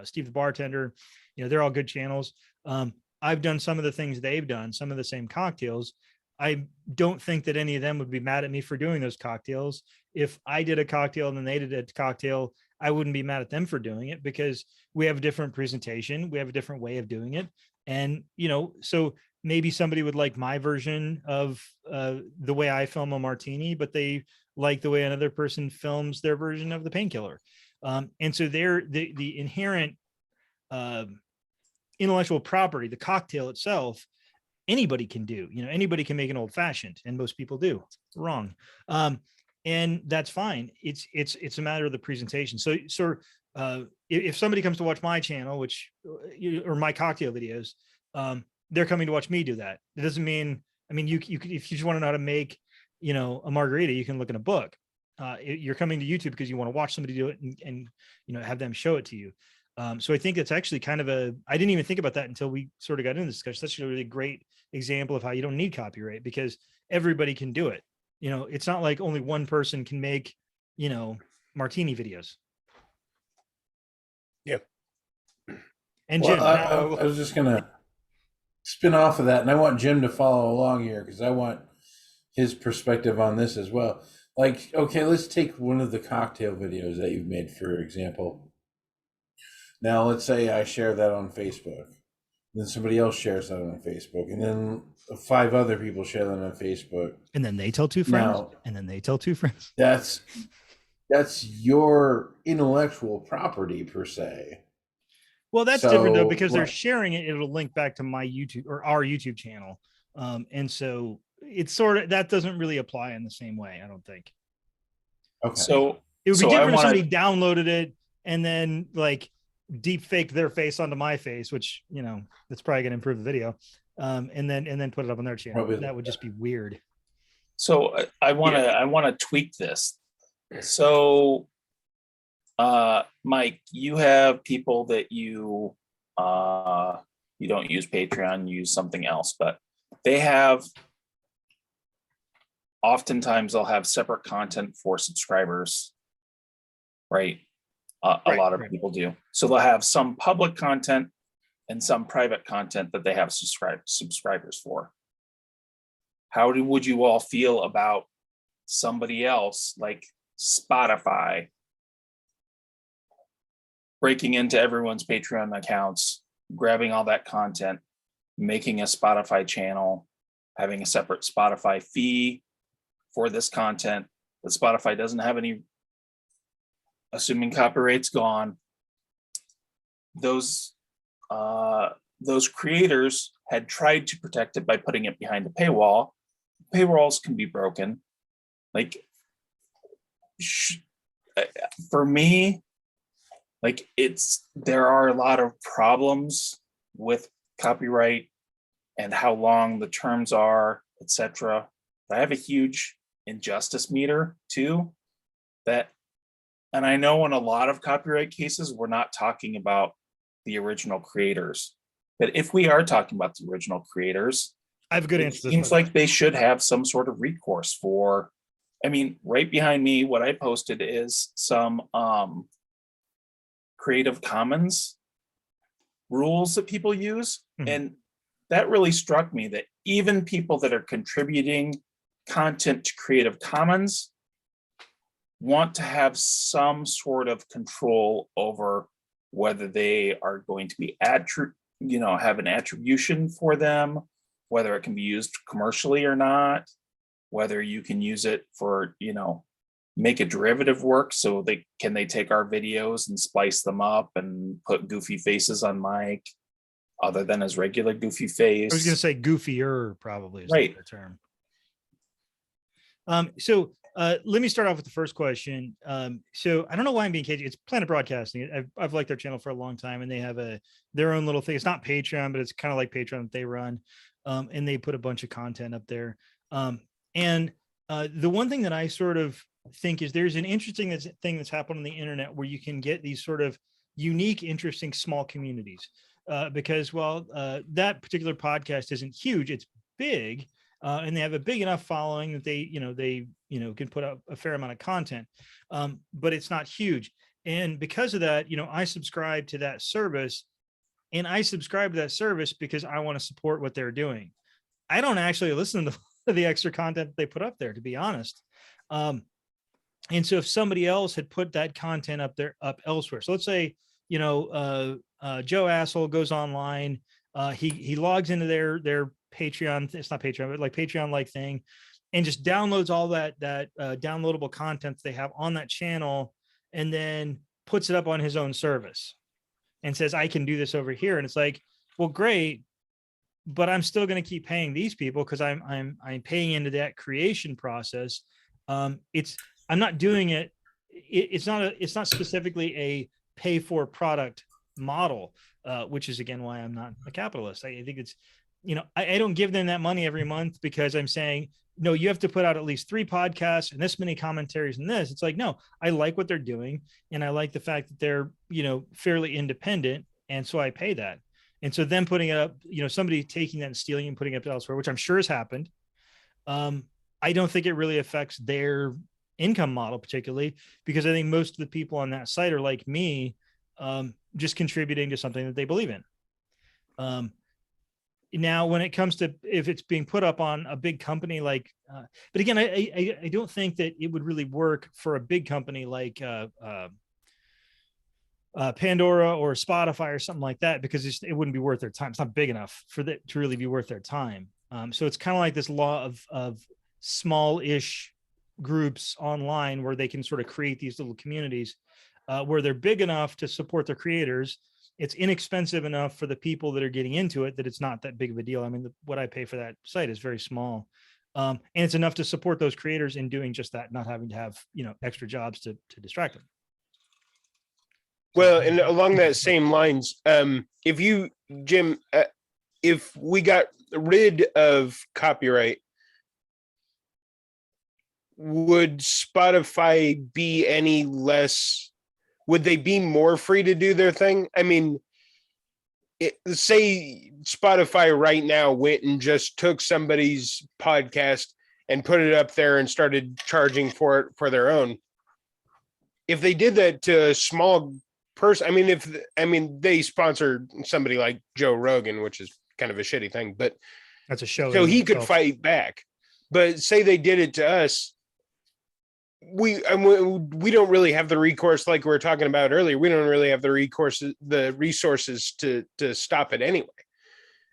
Steve the Bartender. They're all good channels. I've done some of the things they've done, some of the same cocktails. I don't think that any of them would be mad at me for doing those cocktails. If I did a cocktail and then they did a cocktail, I wouldn't be mad at them for doing it because we have a different presentation. We have a different way of doing it. And, so maybe somebody would like my version of the way I film a martini, but they like the way another person films their version of the painkiller. And so the inherent intellectual property, the cocktail itself, anybody can do. Anybody can make an old fashioned, and most people do. Wrong. And that's fine. It's a matter of the presentation. So if somebody comes to watch my channel, or my cocktail videos, they're coming to watch me do that. It doesn't mean, you could, if you just want to know how to make, a margarita, you can look in a book. You're coming to YouTube because you want to watch somebody do it and have them show it to you. So I think that's actually kind of I didn't even think about that until we sort of got into this discussion. That's a really great example of how you don't need copyright because everybody can do it. It's not like only one person can make, martini videos. Yep. And Well, Jim, I was just going to spin off of that, and I want Jim to follow along here because I want his perspective on this as well. Like, okay, let's take one of the cocktail videos that you've made, for example. Now, let's say I share that on Facebook, then somebody else shares that on Facebook, and then 5 other people share that on Facebook. and then they tell 2 friends, Now, and then they tell 2 friends. that's your intellectual property per se. Well, that's different though, So, because they're right. sharing it. It'll link back to my YouTube or our YouTube channel. And so it's sort of, that doesn't really apply in the same way. I don't think Okay. So it would be So I different if wanna- somebody downloaded it and then like deep faked their face onto my face, which, that's probably going to improve the video. And then put it up on their channel. Probably. That would just be weird. So I want to tweak this. So, Mike, you have people that you don't use Patreon, you use something else, but oftentimes they'll have separate content for subscribers, right? A Right, lot of right. people do. So they'll have some public content and some private content that they have subscribers for. Would you all feel about somebody else like Spotify breaking into everyone's Patreon accounts, grabbing all that content, making a Spotify channel, having a separate Spotify fee for this content that Spotify doesn't have any, assuming copyright's gone? Those creators had tried to protect it by putting it behind a paywall. Paywalls can be broken. Like, for me, like, there are a lot of problems with copyright and how long the terms are, etc. I have a huge injustice meter too, and I know in a lot of copyright cases, we're not talking about the original creators. But if we are talking about the original creators, I have a good it answer to this seems one. like they should have some sort of recourse for, I mean, right behind me, what I posted is some Creative Commons rules that people use. Mhm. And that really struck me, that even people that are contributing content to Creative Commons want to have some sort of control over whether they are going to be have an attribution for them, whether it can be used commercially or not, whether you can use it for, make a derivative work. So they take our videos and splice them up and put goofy faces on mic other than his regular goofy face. I was going to say goofier, probably is Right. the term. So let me start off with the first question. So I don't know why I'm being cagey. It's Planet Broadcasting. I've liked their channel for a long time, and they have their own little thing. It's not Patreon, but it's kind of like Patreon that they run. And they put a bunch of content up there. And the one thing that I sort of think is there's an interesting thing that's happened on the internet where you can get these sort of unique, interesting small communities. Because while that particular podcast isn't huge, it's big. And they have a big enough following that they can put out a fair amount of content, but it's not huge. And because of that, I subscribe to that service, and I subscribe to that service because I want to support what they're doing. I don't actually listen to the extra content that they put up there, to be honest. And so if somebody else had put that content up elsewhere, so let's say, Joe Asshole goes online, he logs into their Patreon, it's not Patreon, but like Patreon-like thing, and just downloads all that downloadable content they have on that channel, and then puts it up on his own service and says, I can do this over here. And it's like, well, great, but I'm still going to keep paying these people because I'm paying into that creation process. I'm not doing it. It's not specifically a pay for product model, which is again why I'm not a capitalist. I think it's, I don't give them that money every month because I'm saying, no, you have to put out at least 3 podcasts and this many commentaries and this. It's like, no, I like what they're doing. And I like the fact that they're, fairly independent. And so I pay that. And so them putting it up, somebody taking that and stealing and putting it up elsewhere, which I'm sure has happened. I don't think it really affects their income model particularly, because I think most of the people on that site are like me, just contributing to something that they believe in. Now, when it comes to if it's being put up on a big company but again, I don't think that it would really work for a big company like Pandora or Spotify or something like that, because it wouldn't be worth their time. It's not big enough for that to really be worth their time. So it's kind of like this law of small-ish groups online where they can sort of create these little communities where they're big enough to support their creators. It's inexpensive enough for the people that are getting into it that it's not that big of a deal. I mean, what I pay for that site is very small. And it's enough to support those creators in doing just that, not having to have, extra jobs to distract them. Well, and along that same lines, Jim, if we got rid of copyright, would Spotify be any less? Would they be more free to do their thing? I mean, say Spotify right now went and just took somebody's podcast and put it up there and started charging for it for their own. if they did that to a small person, I mean, they sponsor somebody like Joe Rogan, which is kind of a shitty thing, but That's a show. so in he could itself. fight back. But say they did it to us, we don't really have the recourse like we were talking about earlier. We don't really have the resources to stop it anyway.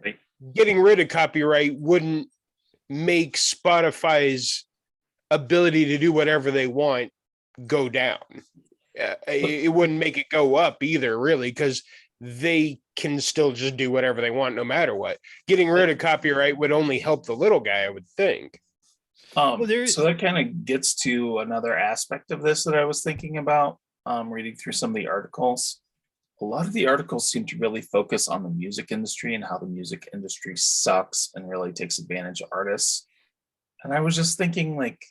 Right. Getting rid of copyright wouldn't make Spotify's ability to do whatever they want go down. It wouldn't make it go up either, really, because they can still just do whatever they want no matter what. Getting rid of copyright would only help the little guy, I would think. So that kind of gets to another aspect of this that I was thinking about, reading through some of the articles. A lot of the articles seem to really focus on the music industry and how the music industry sucks and really takes advantage of artists. And I was just thinking, like,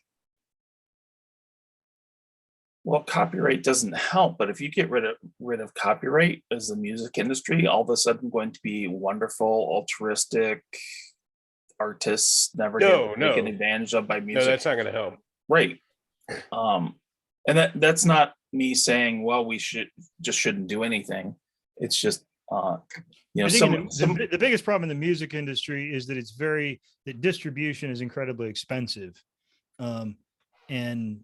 well, copyright doesn't help, but if you get rid of copyright, is the music industry all of a sudden going to be wonderful, altruistic, artists never get taken advantage of by music? No, that's not going to help. Right. And that's not me saying, well, we shouldn't do anything. It's just I think the biggest problem in the music industry is that the distribution is incredibly expensive. And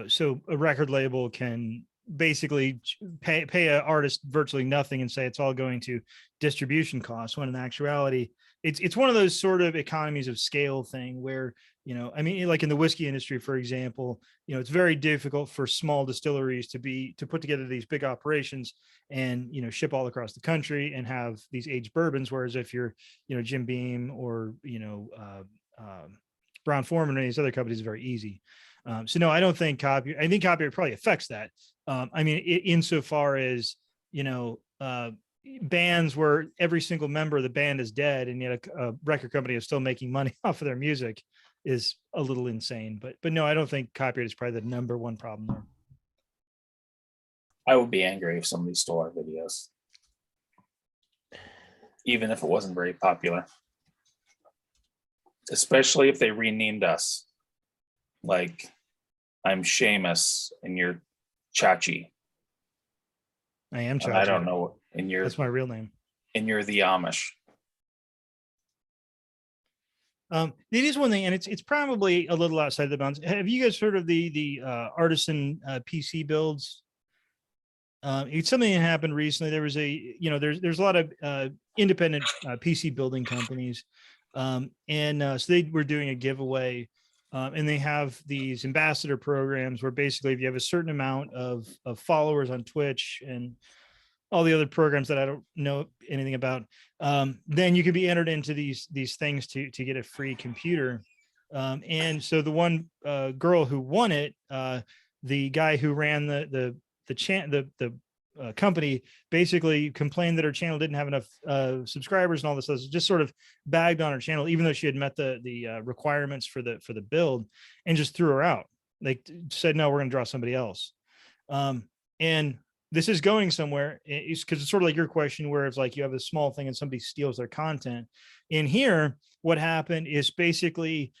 so a record label can basically pay an artist virtually nothing and say it's all going to distribution costs, when in actuality it's one of those sort of economies of scale thing where, like in the whiskey industry, for example, it's very difficult for small distilleries to put together these big operations and, ship all across the country and have these aged bourbons. Whereas if you're, Jim Beam or, Brown Forman or these other companies, is very easy. So no, I don't think I think copyright probably affects that. Insofar as, bands where every single member of the band is dead and yet a record company is still making money off of their music is a little insane. But no, I don't think copyright is probably the number one problem there. I would be angry if somebody stole our videos, even if it wasn't very popular, especially if they renamed us. Like, I'm Seamus and you're Chachi. I am Chachi. I don't know. And that's my real name. And you're the Amish. It is one thing, and it's probably a little outside the bounds. Have you guys heard of the artisan PC builds? It's something that happened recently. There was there's a lot of independent PC building companies, so they were doing a giveaway. And they have these ambassador programs where basically if you have a certain amount of followers on Twitch and all the other programs that I don't know anything about, then you can be entered into these things to get a free computer. And so the one girl who won it, the guy who ran the company basically complained that her channel didn't have enough subscribers and all this stuff. Just sort of bagged on her channel, even though she had met the requirements for the build, and just threw her out. They said, no, we're going to draw somebody else. And this is going somewhere, because it's sort of like your question where it's like you have a small thing and somebody steals their content. In here, what happened is basically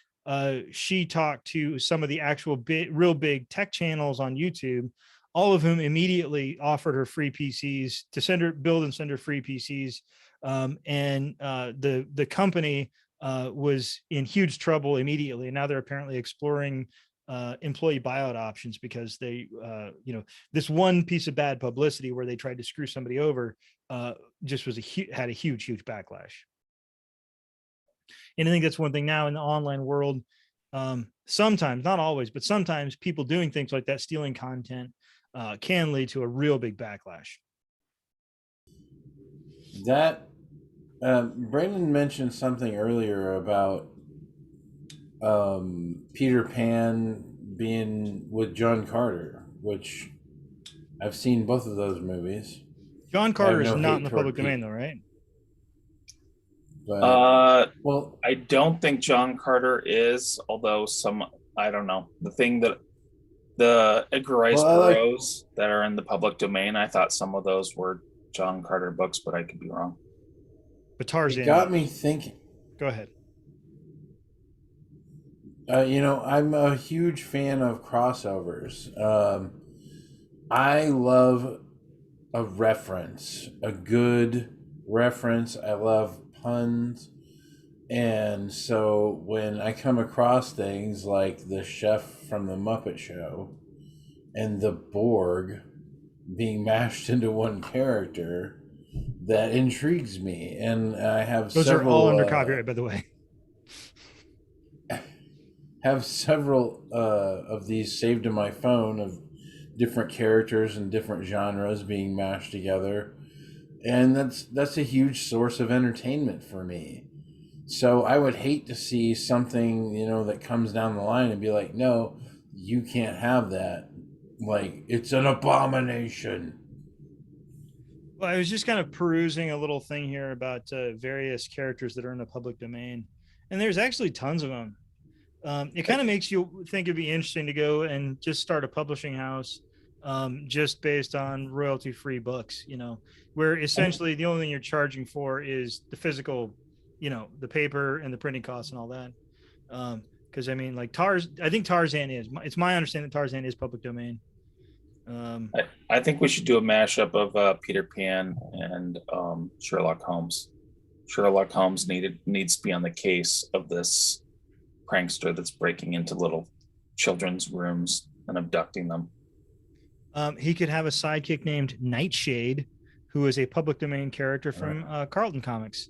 she talked to some of the actual real big tech channels on YouTube, all of whom immediately offered her free PCs to build and send her free PCs. And the company was in huge trouble immediately. And now they're apparently exploring employee buyout options because they, this one piece of bad publicity where they tried to screw somebody over just had a huge backlash. And I think that's one thing now in the online world. Sometimes, not always, but sometimes people doing things like that, stealing content, can lead to a real big backlash. That Brandon mentioned something earlier about Peter Pan being with John Carter, which I've seen both of those movies. John Carter is not in the public domain, though, right? But, well, I don't think John Carter is, although I don't know. The Edgar Rice Burroughs that are in the public domain, I thought some of those were John Carter books, but I could be wrong. But Tarzan it got me thinking. Go ahead. I'm a huge fan of crossovers. I love a reference, a good reference. I love puns. And so when I come across things like the chef from the Muppet Show and the Borg being mashed into one character, that intrigues me. And I have Those several are all under copyright, by the way. have several of these saved in my phone of different characters and different genres being mashed together, and that's a huge source of entertainment for me. So I would hate to see something, you know, that comes down the line and be like, no, you can't have that. Like, it's an abomination. Well, I was just kind of perusing a little thing here about various characters that are in the public domain, and there's actually tons of them. It kind of makes you think it'd be interesting to go and just start a publishing house, just based on royalty-free books, you know, where essentially the only thing you're charging for is the physical, you know, the paper and the printing costs and all that. Because I mean, like I think Tarzan is. It's my understanding that Tarzan is public domain. I think we should do a mashup of Peter Pan and Sherlock Holmes. Sherlock Holmes needs to be on the case of this prankster that's breaking into little children's rooms and abducting them. He could have a sidekick named Nightshade, who is a public domain character from Carlton Comics.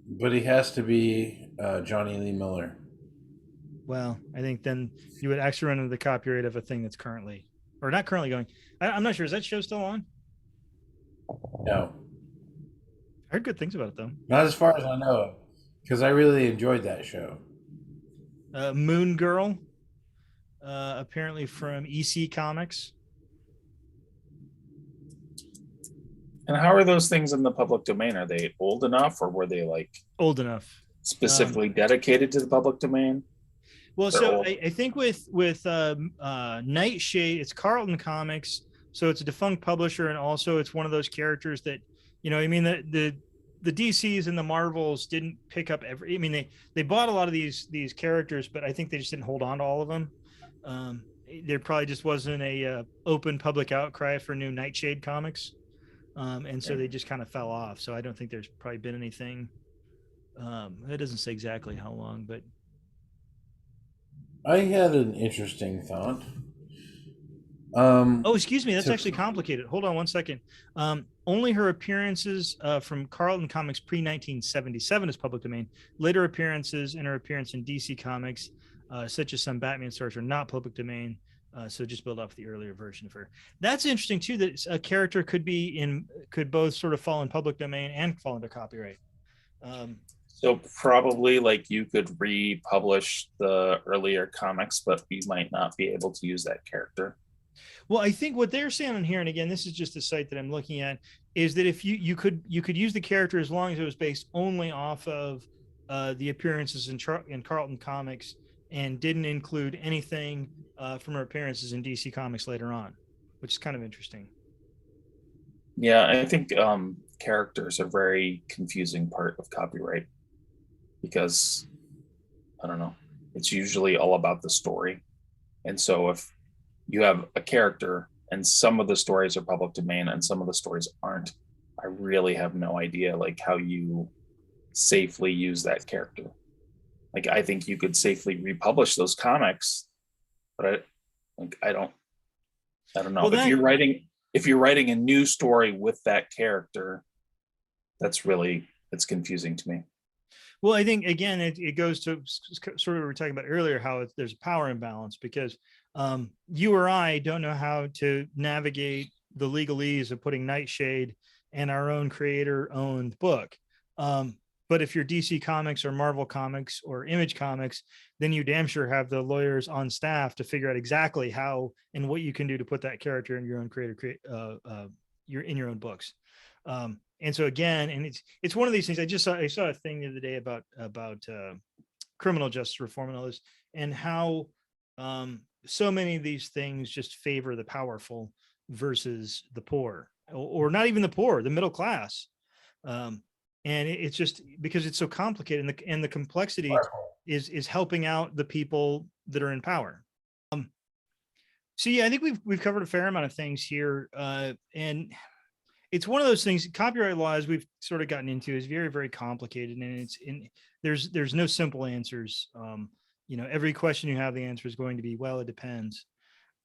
But he has to be Johnny Lee Miller. Well, I think then you would actually run into the copyright of a thing that's currently, or not currently going. I'm not sure. Is that show still on? No. I heard good things about it, though. Not as far as I know, because I really enjoyed that show. Moon Girl, apparently from EC Comics. And how are those things in the public domain? Are they old enough, or were they like Old enough. specifically dedicated to the public domain? Well, They're so old. I think with Nightshade, it's Carlton Comics, so it's a defunct publisher, and also it's one of those characters that, you know, I mean, the DCs and the Marvels didn't pick up every. I mean, they bought a lot of these characters, but I think they just didn't hold on to all of them. There probably just wasn't a open public outcry for new Nightshade comics, and so they just kind of fell off. So I don't think there's probably been anything. It doesn't say exactly how long, but. I had an interesting thought. Oh, excuse me. That's actually complicated. Hold on one second. Only her appearances from Carlton Comics pre-1977 is public domain. Later appearances and her appearance in DC Comics, such as some Batman stories, are not public domain. So just build off the earlier version of her. That's interesting too. That a character could both sort of fall in public domain and fall under copyright. So probably like you could republish the earlier comics, but you might not be able to use that character. Well, I think what they're saying on here, and again, this is just a site that I'm looking at, is that if you could use the character as long as it was based only off of the appearances in Carlton Comics and didn't include anything from her appearances in DC Comics later on, which is kind of interesting. Yeah, I think characters are a very confusing part of copyright because, I don't know, it's usually all about the story. And so if you have a character and some of the stories are public domain and some of the stories aren't, I really have no idea like how you safely use that character. Like I think you could safely republish those comics, but I don't know. Well, If you're writing a new story with that character, it's confusing to me. Well, I think again, it goes to sort of what we were talking about earlier, how there's a power imbalance because you or I don't know how to navigate the legalese of putting Nightshade and our own creator-owned book. But if you're DC Comics or Marvel Comics or Image Comics, then you damn sure have the lawyers on staff to figure out exactly how and what you can do to put that character in your own in your own books. And so again, and it's one of these things. I saw a thing the other day about criminal justice reform and all this, and how so many of these things just favor the powerful versus the poor, or not even the poor, the middle class. And it's just because it's so complicated, and the complexity is helping out the people that are in power. So yeah, I think we've covered a fair amount of things here, and it's one of those things. Copyright law, as we've sort of gotten into, is very, very complicated, and there's no simple answers. Every question you have, the answer is going to be, well, it depends.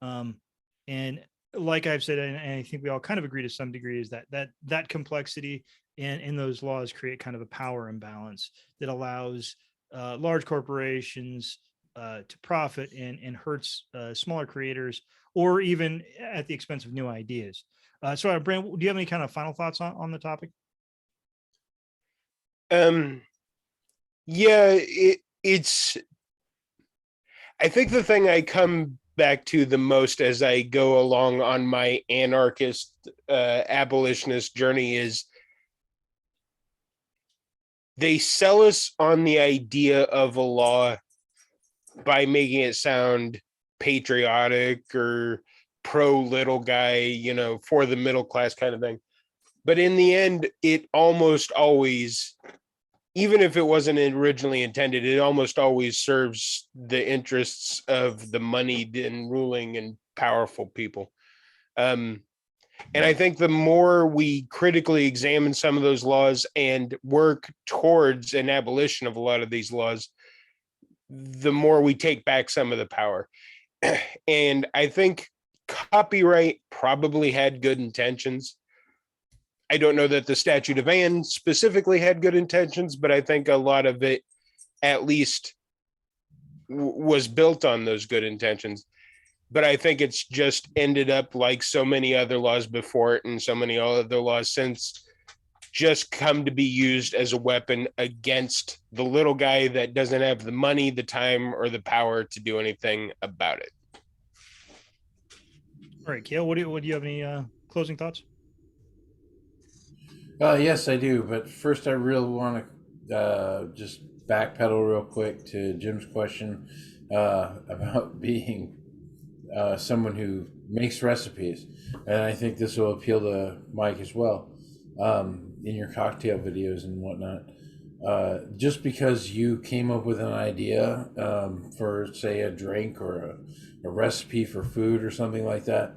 And like I've said, and I think we all kind of agree to some degree, is that complexity in those laws create kind of a power imbalance that allows large corporations to profit and hurts smaller creators, or even at the expense of new ideas. So, Brandon, do you have any kind of final thoughts on the topic? Yeah, it's. I think the thing I come back to the most as I go along on my anarchist abolitionist journey is they sell us on the idea of a law by making it sound patriotic or pro little guy, for the middle class kind of thing. But in the end, it almost always, even if it wasn't originally intended, it almost always serves the interests of the moneyed and ruling and powerful people. And I think the more we critically examine some of those laws and work towards an abolition of a lot of these laws, the more we take back some of the power. And I think copyright probably had good intentions. I don't know that the Statute of Anne specifically had good intentions, but I think a lot of it at least was built on those good intentions. But I think it's just ended up like so many other laws before it and so many other laws since, just come to be used as a weapon against the little guy that doesn't have the money, the time, or the power to do anything about it. All right, Kale, what do you have any closing thoughts? Yes, I do. But first, I really want to just backpedal real quick to Jim's question about being someone who makes recipes. And I think this will appeal to Mike as well. In your cocktail videos and whatnot, just because you came up with an idea for, say, a drink or a recipe for food or something like that,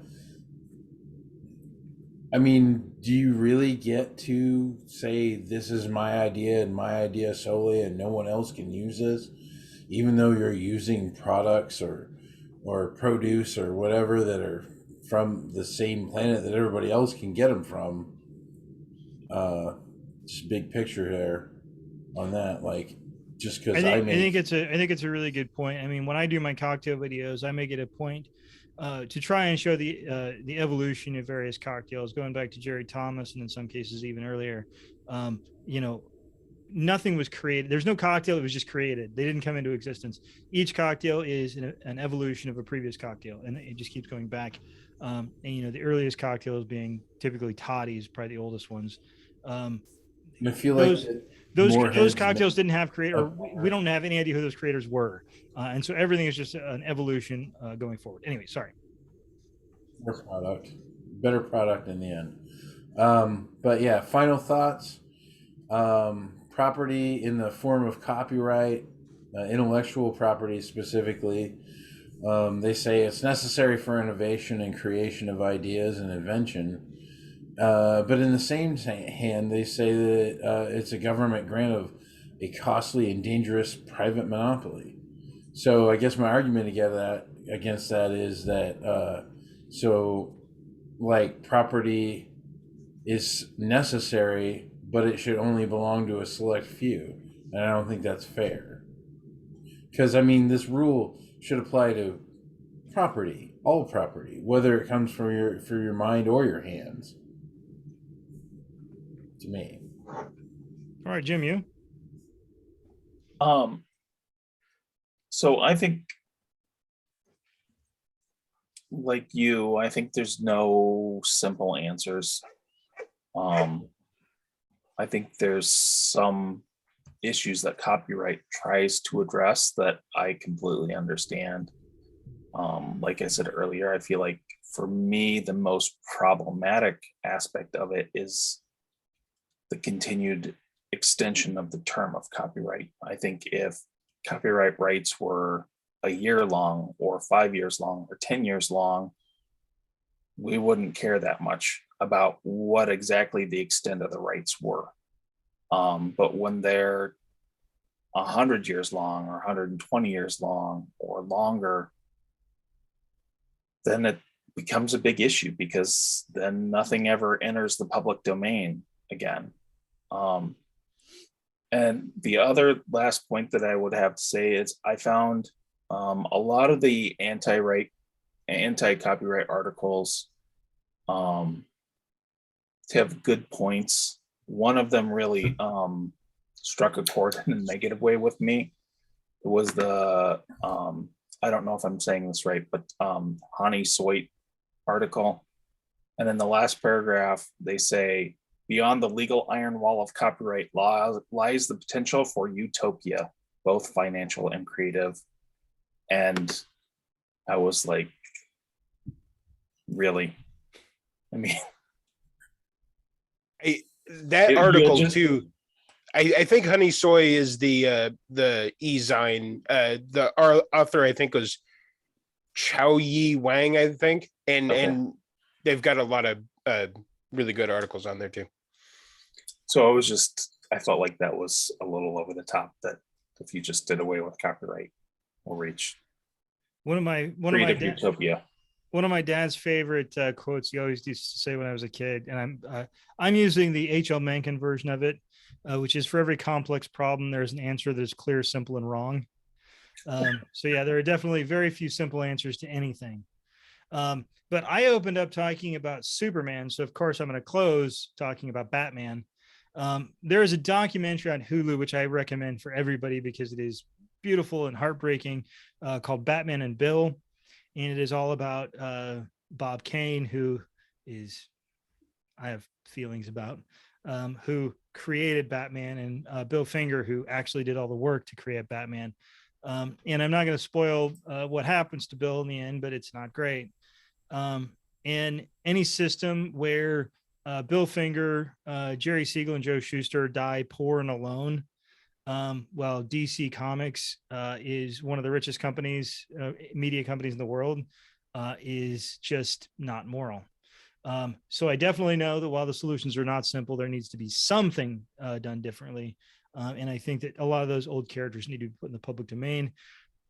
I mean, do you really get to say this is my idea and my idea solely and no one else can use this, even though you're using products or produce or whatever that are from the same planet that everybody else can get them from? Just big picture there on that, like, just because I think it's a really good point. I mean, when I do my cocktail videos, I make it a point to try and show the evolution of various cocktails, going back to Jerry Thomas and in some cases even earlier. Nothing was created. There's no cocktail that was just created. They didn't come into existence. Each cocktail is an evolution of a previous cocktail, and it just keeps going back. And the earliest cocktails being typically toddies, probably the oldest ones. I feel those like those cocktails didn't have creator. We don't have any idea who those creators were, and so everything is just an evolution going forward. Anyway, sorry. Better product in the end. But yeah, final thoughts. Property in the form of copyright, intellectual property specifically. They say it's necessary for innovation and creation of ideas and invention. But in the same hand, they say that it's a government grant of a costly and dangerous private monopoly. So I guess my argument against that is that property is necessary, but it should only belong to a select few, and I don't think that's fair. Because I mean, this rule should apply to property, all property, whether it comes from your mind or your hands. To me. All right, Jim, you. So I think, like you, I think there's no simple answers. I think there's some issues that copyright tries to address that I completely understand. Like I said earlier, I feel like for me, the most problematic aspect of it is the continued extension of the term of copyright. I think if copyright rights were a year long or 5 years long or 10 years long, we wouldn't care that much about what exactly the extent of the rights were. But when they're 100 years long or 120 years long or longer, then it becomes a big issue, because then nothing ever enters the public domain again. And the other last point that I would have to say is I found a lot of the anti-copyright articles have good points. One of them really struck a chord in a negative way with me. It was the I don't know if I'm saying this right, but Hani Soit article. And in the last paragraph, they say, beyond the legal iron wall of copyright law lies the potential for utopia, both financial and creative. And I was like, really? I mean, that article just, too. I think Honey Soy is the e-zine. The author, I think, was Chao Yi Wang, I think, and Okay. and they've got a lot of really good articles on there too. So I felt like that was a little over the top, that if you just did away with copyright, we'll reach creative utopia. One of my dad's favorite quotes he always used to say when I was a kid, and I'm using the H.L. Mencken version of it, which is, for every complex problem, there's an answer that is clear, simple, and wrong. So yeah, there are definitely very few simple answers to anything. But I opened up talking about Superman, so of course I'm going to close talking about Batman. There is a documentary on Hulu which I recommend for everybody because it is beautiful and heartbreaking, called Batman and Bill. And it is all about Bob Kane, who is, I have feelings about, who created Batman, and Bill Finger, who actually did all the work to create Batman. And I'm not going to spoil what happens to Bill in the end, but it's not great. And any system where Bill Finger, Jerry Siegel, and Joe Shuster die poor and alone, while DC Comics is one of the richest companies, media companies in the world, is just not moral. So I definitely know that while the solutions are not simple, there needs to be something done differently. And I think that a lot of those old characters need to be put in the public domain.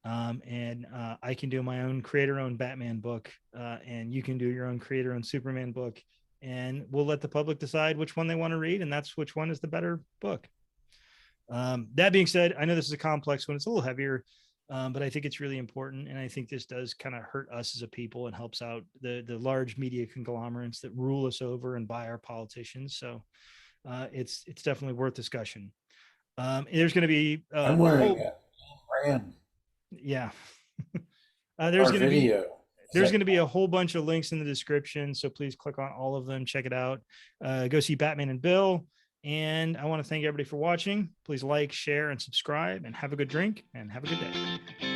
And I can do my own creator-owned Batman book, and you can do your own creator-owned Superman book, and we'll let the public decide which one they want to read, and that's which one is the better book. That being said, I know this is a complex one. It's a little heavier, but I think it's really important. And I think this does kind of hurt us as a people and helps out the large media conglomerates that rule us over and buy our politicians. So it's definitely worth discussion. There's going to be I'm wearing a brand. Yeah. There's going to be a whole bunch of links in the description. So please click on all of them. Check it out. Go see Batman and Bill. And I want to thank everybody for watching. Please like, share, and subscribe, and have a good drink, and have a good day.